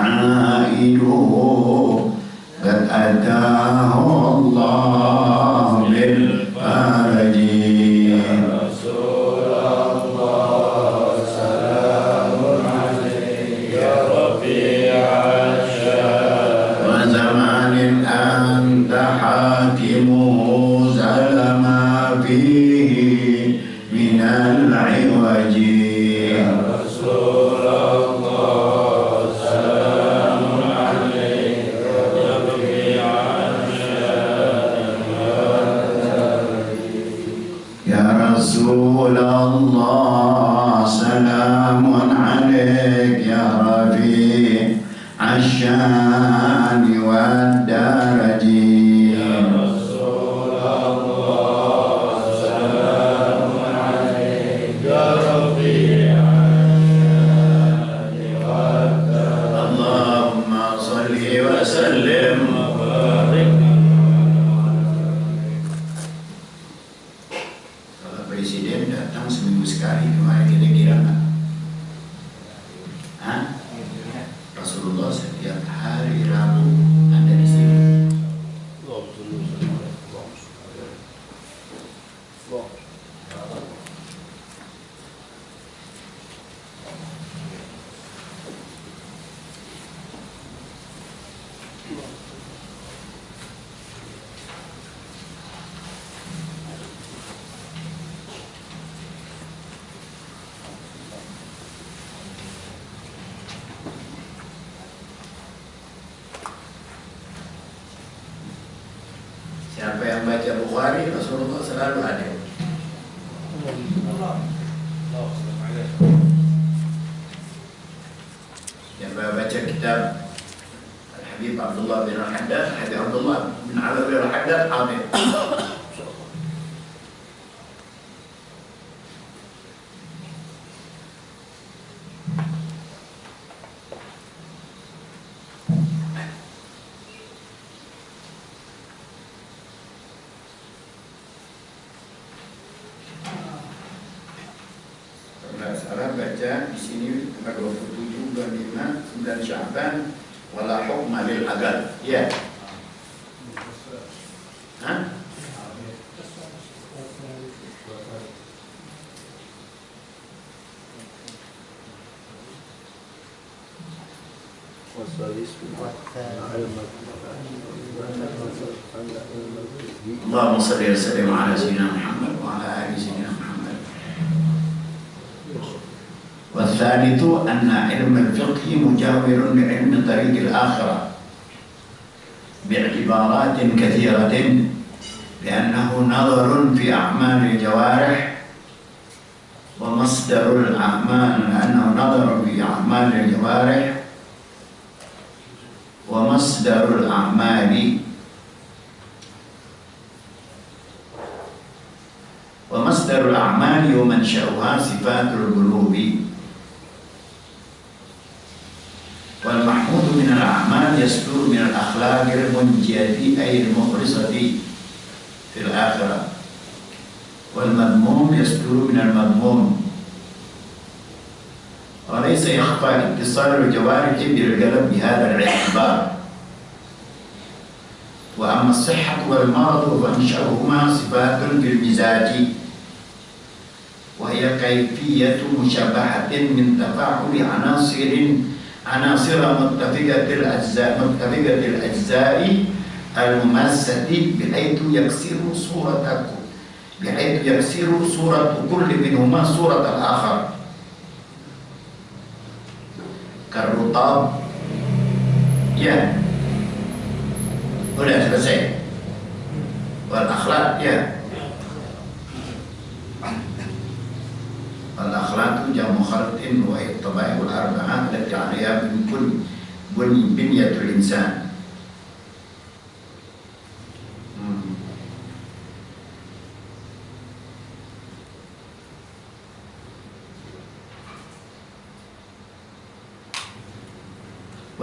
aiduhu qad atahu Allah bil faraji. Ya Rasulullah, salamu عليك يا رفيع الشان والدرج يا رسول الله سلام عليك يا رفيع الشان والدرج اللهم صل وسلم وبارك. Kalau presiden datang seminggu sekali kemarin kira-kira nggak? Hah? Rasulullah setiap hari Rabu ada di sini. Siapa yang baca Bukhari, Rasulullah selalu ada. Siapa yang baca kitab Habib Abdullah bin Al-Haddad, Habib Abdullah bin Alawi Al-Haddad, ada. Salah baca di sini tanggal 27 bulan 5 9 Sya'ban wala hukma lil agal. Ya. Hah? Allahumma salli wa sallim ala sayyidina Muhammad wa ala ali sayyidina Muhammad. والثالث أن علم الفقه مجاور لعلم طريق الآخرة باعتبارات كثيرة، لأنه نظر في أعمال الجوارح ومصدر الأعمال، لأنه نظر في أعمال الجوارح ومصدر الأعمال ومصدر الأعمال ومنشأها صفات القلوب. والمحمود من الأعمال يصدر من الأخلاق المنجية أي المخلصة في الآخرة، والمذموم يصدر من المذموم. وليس يخفى اتصال الجوارح بالقلب بهذا الاعتبار. وأما الصحة والمرض فمنشأهما صفات في المزاج، وهي كيفية مشابهة من تفاعل عناصر متفقة الأجزاء المماسة بحيث يكسر صورة كل منهما صورة الآخر، كالرطاب. Ya, udah selesai. Wal-akhlaq, ya. Al-akhlaq itu jamu khalqin wa at-taba'i wal arba'ah allati 'alayha min kulli binyatul insan.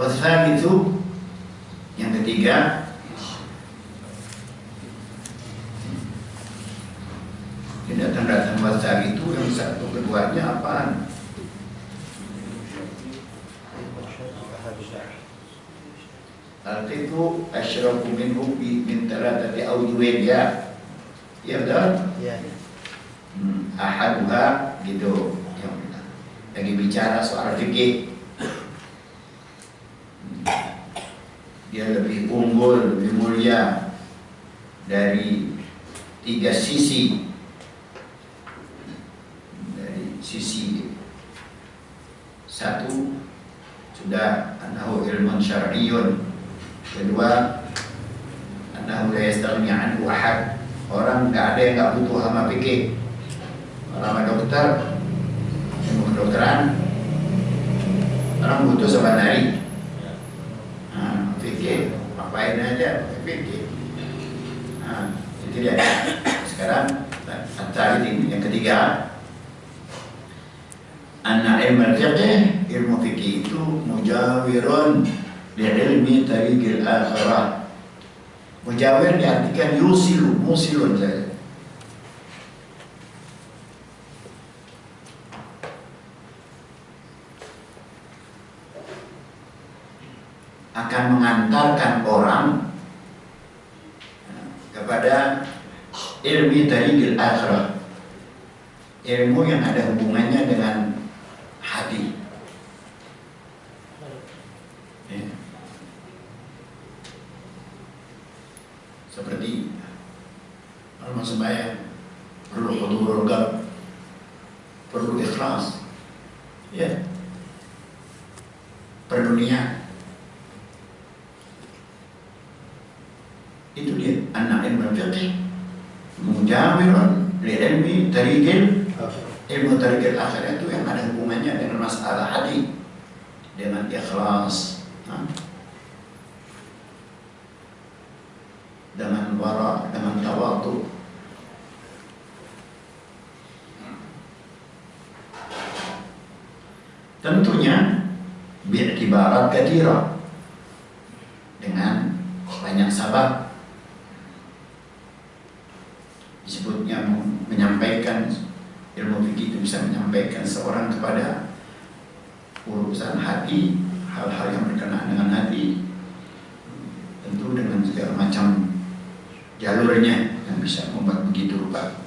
Wasfalitu, yang ketiga, datang-datang wasal itu yang satu keduanya apaan? Al-qitu asyrafu minhu min thalathati awjuhin, ya. Ya betul? Ya. Ahaduha gitu. Lagi bicara soal fikih. Dia lebih unggul, lebih mulia dari 3 sisi. Dari sisi satu sudah annahu ilmun syar'iyyun, kedua annahu la yastaghni anhu ahad, orang nggak ada yang nggak butuh sama fikih. Orang dokter, ilmu kedokteran orang butuh sebenarnya. Nah, fikih, apain aja fikih. Nah, itu dia. Sekarang tadi yang ketiga, anna ilmu fiqh, ilmu fikih itu mujawirun li ilmi tariqil akhirah. Mujawir diartikan musilun saja. Akan mengantarkan orang kepada ilmi tariqil akhirah, ilmu yang ada hubungannya dengan hati. Seperti kalau sembahyang perlu hudurul qalb, perlu ikhlas, ya, perlu niat. Itu dia anak ilmu fiqh mujawirun li ilmi tariqil, ilmu tariqil akhirah itu yang ada hubungannya dengan masalah hati, dengan ikhlas, dengan wara, dengan tawadhu. Tentunya bi'tibarat katsira, dengan banyak sabab. Disebutnya menyampaikan ilmu fikih itu bisa menyampaikan seorang kepada urusan hati, hal-hal yang berkenaan dengan hati, tentu dengan segala macam jalurnya yang bisa membuat begitu rupa.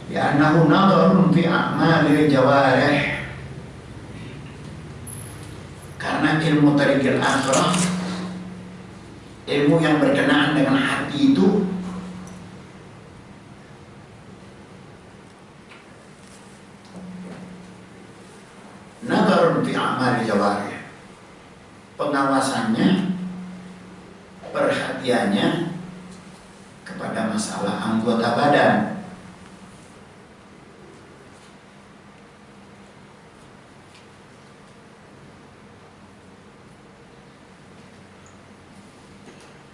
Ya annahu nadharun fi a'malil jawarih, karena ilmu tariqil akhirah, ilmu yang berkenaan dengan hati itu nadharun fi a'malil jawarih, pengawasannya, perhatiannya kepada masalah anggota badan.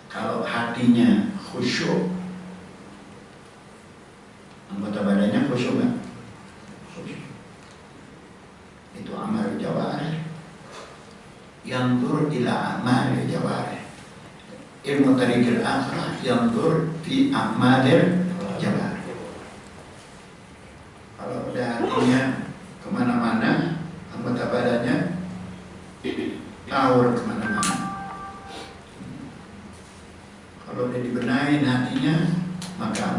Kalau hatinya khusyuk, anggota badannya khusyuk nggak? Khusyuk. Itu amal jawarih. Yanzur ila amal jawarih. Ilmu tariqil akhirah yanzur fi a'malil jawarih. Kalau udah hatinya kemana-mana, anggota badannya ngawur kemana-mana. Kalau udah dibenahin hatinya, maka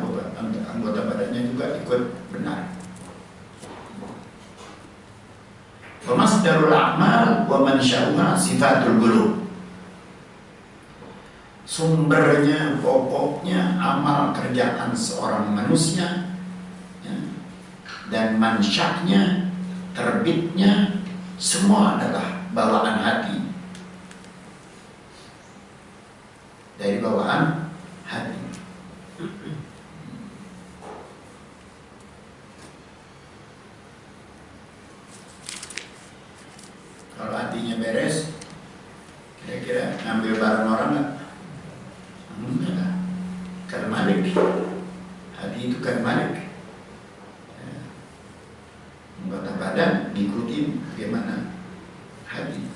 anggota badannya juga ikut benar. Wa masdarul a'mal wa mansya'uha sifatul qulub. Sumbernya, pokoknya amal kerjaan seorang manusia, ya, dan mansyaknya, terbitnya, semua adalah bawaan hati. Dari bawaan hati. Kalau hatinya beres, kira-kira ngambil barang orang nggak? Enggak. Kan malik. Hati itu kan malik. Anggota badan ngikutin bagaimana hati.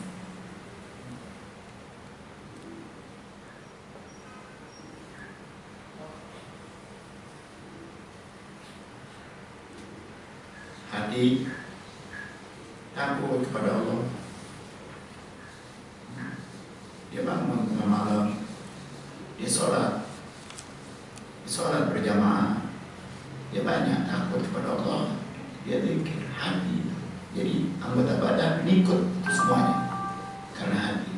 Hati takut kepada Allah. Dia bangun tengah malam, dia sholat berjamaah, dia banyak takut kepada Allah, dia zikir, hati. Jadi anggota badan ikut semuanya karena hati.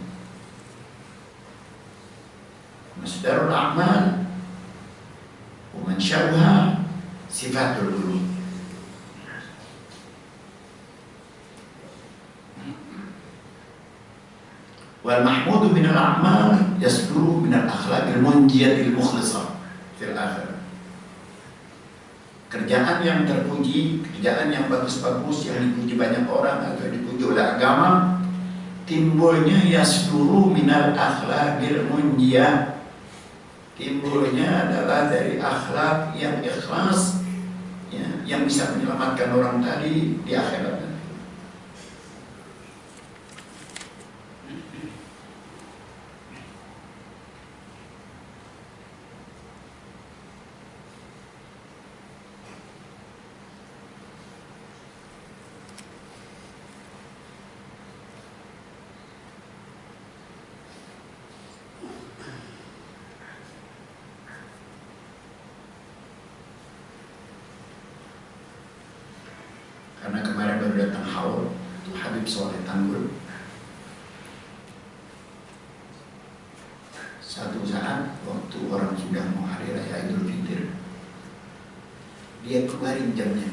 Masdarul a'mal wa mansya'uha sifatul qulub. Wal mahmudu minal a'mal yasduru minal akhlaqil munjiyatil mukhlisah fil akhirah. Kerjaan yang terpuji, kerjaan yang bagus-bagus, yang dipuji banyak orang atau dipuji dipuji oleh agama, timbulnya yasduru minal akhlaqil munjiyah, timbulnya adalah dari akhlak yang ikhlas, ya, yang bisa menyelamatkan orang tadi di akhirat. Karena kemarin baru datang haul itu Habib Soleh Tanggul. Satu saat waktu orang sudah mau hari raya Idul Fitri, dia keluarin jamnya.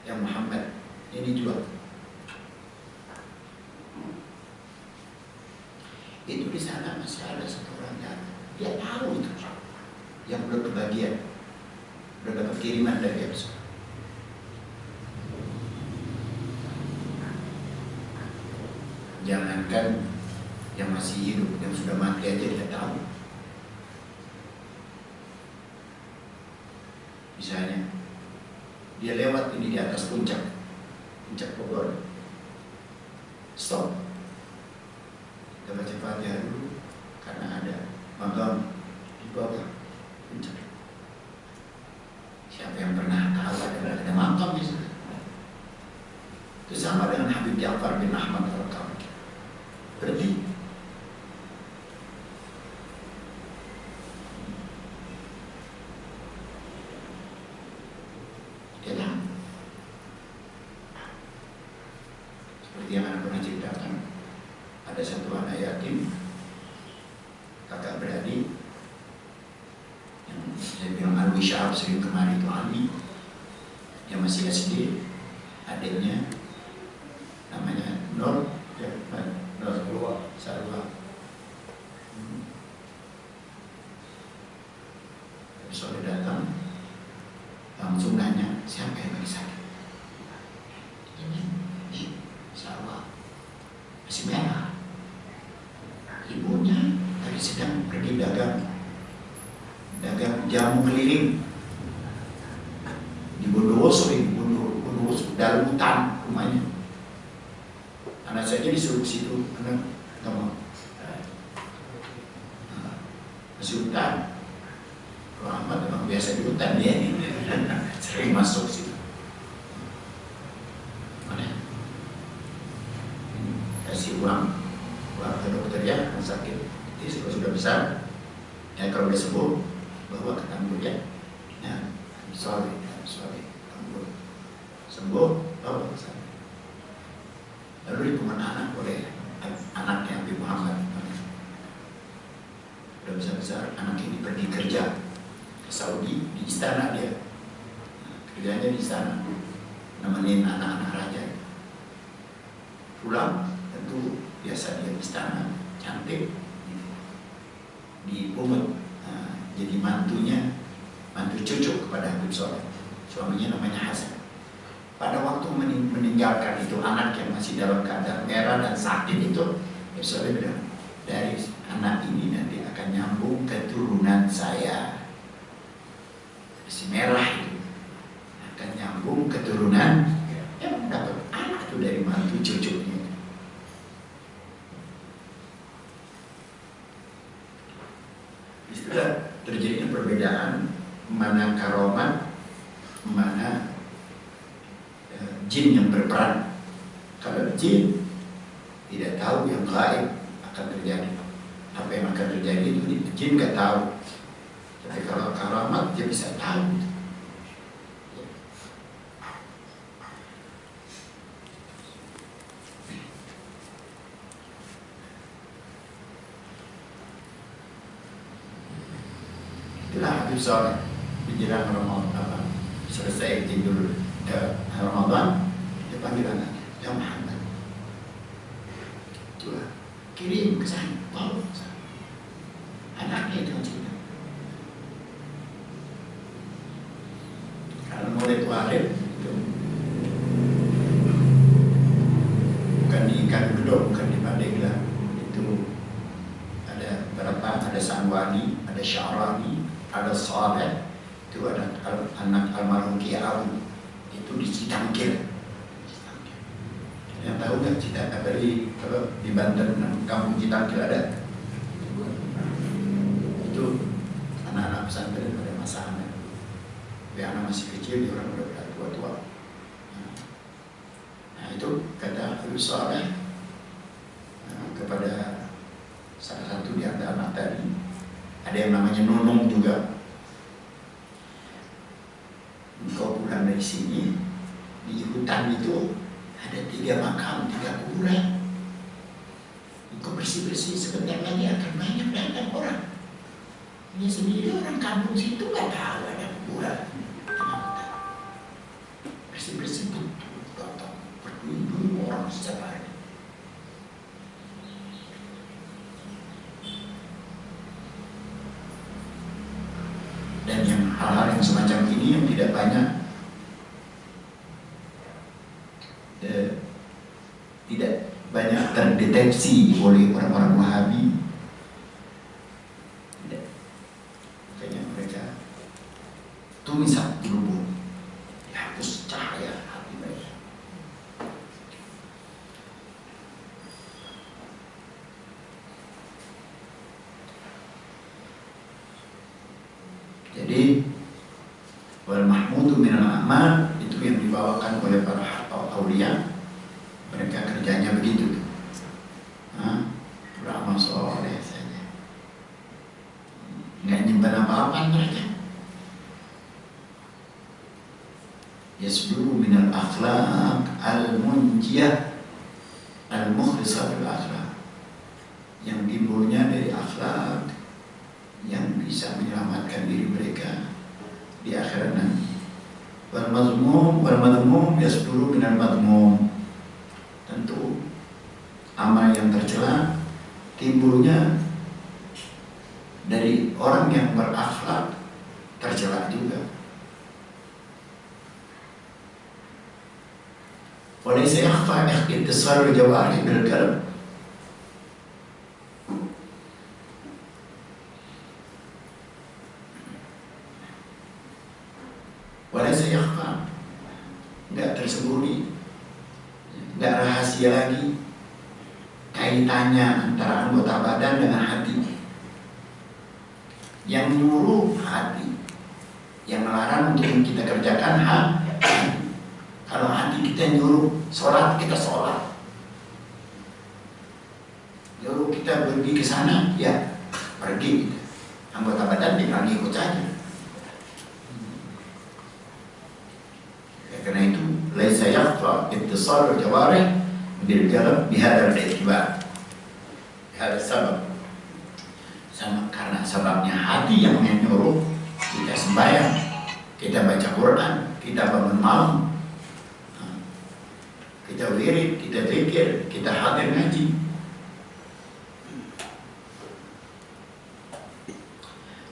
Yang Muhammad ini jual. Itu di sana masih ada satu orang dia tahu itu yang belum kebagian, belum dapat kiriman dari Habib Soleh. Jangankan yang masih hidup, yang sudah mati aja tidak tahu. Misalnya dia lewat ini di atas puncak Bogor, stop, kita baca Fatihah dulu karena ada makam di bawah puncak. Siapa yang pernah tahu ada makam di sana? Itu sama dengan Habib Ja'far bin Ahmad Al-Qawi. Berarti dia tahu. Seperti yang anak pernah ceritakan, ada satu anak yatim, kakak beradik, yang saya bilang Alwi Syahab sering kemari itu Ali, dia masih SD, adiknya namanya Nur, ya, Sarwa. Soleh datang, langsung nanya, siapa yang lagi sakit? Ini Sarwa, masih merah. Ibunya tadi sedang pergi dagang jamu keliling di Bondowoso, dalam hutan rumahnya. Anak saya disuruh ke situ, anak nggak mau. Masih hutan. Kalau Ahmad memang biasa di hutan dia ini, sering masuk situ. Mana? Kasih uang ke dokter ya, yang sakit. Jadi kalau sudah besar, ya kalau udah sembuh, bawa ke Tanggul ya. Ya, Soleh, Tanggul. Sembuh, bawa ke sana. Lalu ditemani anak oleh anaknya Habib Muhammad. Udah besar-besar, anak ini pergi kerja ke Saudi, di istana dia. Kerjanya di istana, nemenin anak-anak raja. Pulang, tentu biasa dia di istana, cantik, di Bungut. Jadi mantu cucu kepada Habib Soleh. Suaminya namanya Hasan. Pada waktu meninggalkan itu anak yang masih dalam keadaan merah dan sakit itu, Habib Soleh bilang, dari anak ini nanti akan nyambung keturunan saya. Si merah itu akan nyambung keturunan yang dapat anak itu dari mantu cucunya. Istilah terjadinya perbedaan mana karomat, mana jin yang berperan. Kalau jin tidak tahu yang gaib akan terjadi, apa yang akan terjadi itu jin nggak tahu. Tapi kalau karamat dia bisa tahu. Itulah Habib Soleh menjelang Ramadan, selesai tidur Ramadan, dia panggil anaknya, ya Muhammad, itulah kirim ke sana, bawa ke sana. Anaknya itu cerita. Kalau mulai tuareg itu Kan dulu bukan di Pandeglang. Itu ada berapa? Ada Sanwani, ada Syarani, ada Saleh, itu ada anak almarhum Ki Abu. Itu di Citangkir. Yang tahu nggak Citangkir di Banten, kampung Citangkir ada? Itu anak-anak pesantren pada masanya. Yang anak masih kecil, orang udah tua-tua. Nah itu kata Abu Saleh kepada salah satu di antara anak tadi, ada yang namanya Nunung juga. Engkau pulang dari sini, di hutan itu ada 3 makam, 3 kuburan. Engkau bersih-bersih, sebentar lagi akan banyak datang orang. Ini sendiri orang kampung situ nggak tahu ada kuburan. Bersih-bersih betul, datang berduyun-duyun orang setiap hari. Dan yang hal-hal yang semacam ini yang tidak banyak terdeteksi oleh orang-orang Wahabi. Tidak. Makanya mereka tumisan dirubung, dihapus cahaya hati mereka. Jadi wal mahmudu minal a'mal itu yang dibawakan oleh para aulia. Mereka kerjanya begitu, beramal soleh saja, nggak nyimpan apa-apa mereka. Yasduru minal akhlaq al-munjiyah al-mukhlisah bil akhlaq, yang timbulnya dari akhlak yang bisa menyelamatkan diri mereka di akhirat nanti. Wal madmum yasduru minal madmum, tentu amal yang tercela timbulnya dari orang yang berakhlak tercela juga. Walaysa yakhfa ittisal al-jawarih bil qalb, walaysa yakhfa, enggak tersembunyi, enggak rahasia lagi kaitannya antara anggota badan dengan hati. Yang nyuruh hati, yang melarang untuk kita kerjakan hati. Kalau hati kita nyuruh sholat, kita sholat. Nyuruh kita pergi ke sana, ya pergi. Anggota badan tinggal ikut saja. Karena itu laisa yakhfa ittisal al-jawarih bil qalb bihadzal i'tibar. Ada sebab, sama karena sebabnya hati yang menyuruh kita sembahyang, kita baca Quran, kita bangun malam, kita wirid, kita zikir, kita hadir ngaji.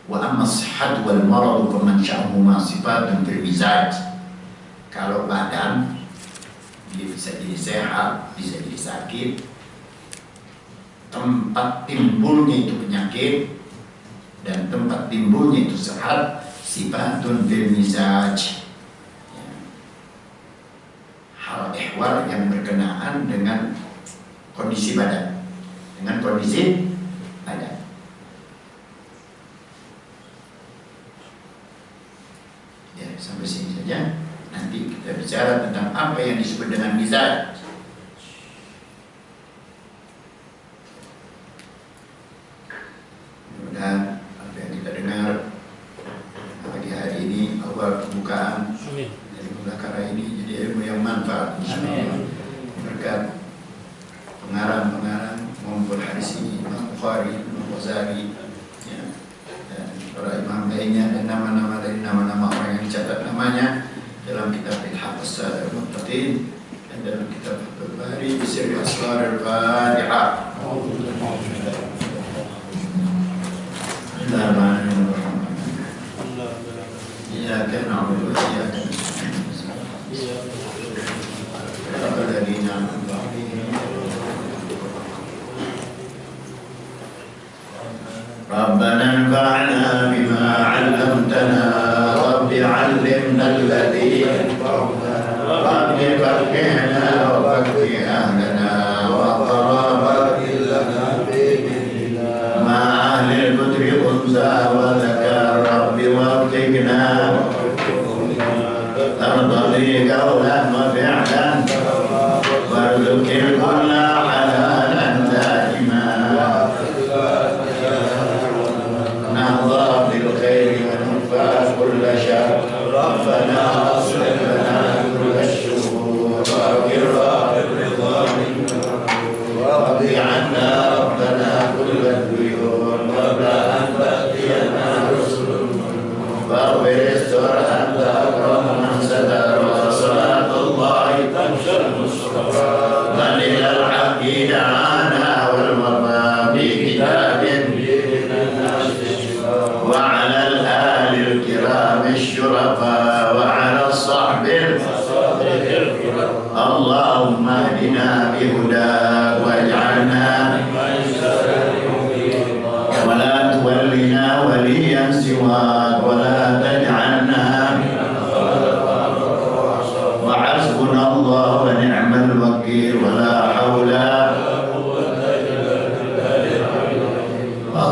Wa amma as-sihhat wal marad fa man sya'ahuma sifatun fil mizaj. Kalau badan dia bisa jadi sehat, bisa jadi sakit, tempat timbulnya itu penyakit dan tempat timbulnya itu sehat, sifatun fil mizaj, ya. Hal ehwal yang berkenaan dengan kondisi badan, dengan kondisi badan. Ya, sampai sini saja. Nanti kita bicara tentang apa yang disebut dengan mizaj. Mudah-mudahan apa yang kita dengar pagi hari ini awal pembukaan dari mudzakarah ini jadi ilmu yang manfaat, insyaallah. Berkat pengarang mengumpul hadis ini, Imam Bukhari, Imam Ghazali, ya, dan para imam lainnya, dan nama-nama dari nama-nama orang yang dicatat namanya dalam kitab Al-Hafaz al-Muttaqin dan dalam kitab Al-Bari Bisri Asrar al-Fatihah. Bismillahirrahmanirrahim. Iyyaka na'budu wa iyyaka nasta'in. Ihdinas siratal mustaqim. ربنا انفعنا بما علمتنا رب علمنا الذي ينفعنا رب فقهنا وفقه أهلنا وقرابات لنا بإذننا مع أهل القدر أنثى وذكر رب وفقنا ترضي قولا وفعلا وارزق الكل حلالا دائما نهضى بالخير وننفع كل شر ربنا اصلح لنا كل الشرور واغفر الرضا واقض عنا ربنا كل الديون قبل ان تاتينا رسل فاغفر استر انت اكرم من ستر وصلاه الله تمشى المصطفى من الى الحق دعانا والوفى بكتاب وعلى الآل الكرام الشرفاء وعلى الصحب اللهم اهدنا بهداك واجعلنا ولا تولنا وليا سواك ولا تجعلنا وحسبنا الله ونعم الوكيل ولا حول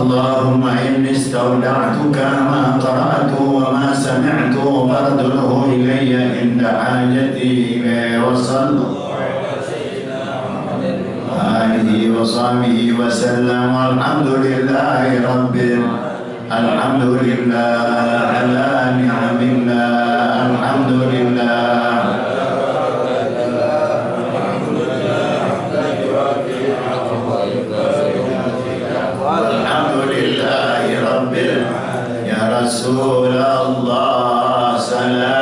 اللهم إني استودعتك ما قرأت وما سمعت فارده إلي عند حاجتي إليه وصلى آله وصحبه وسلم الحمد لله الحمد لله على نعم الله الحمد لله رسول الله سلام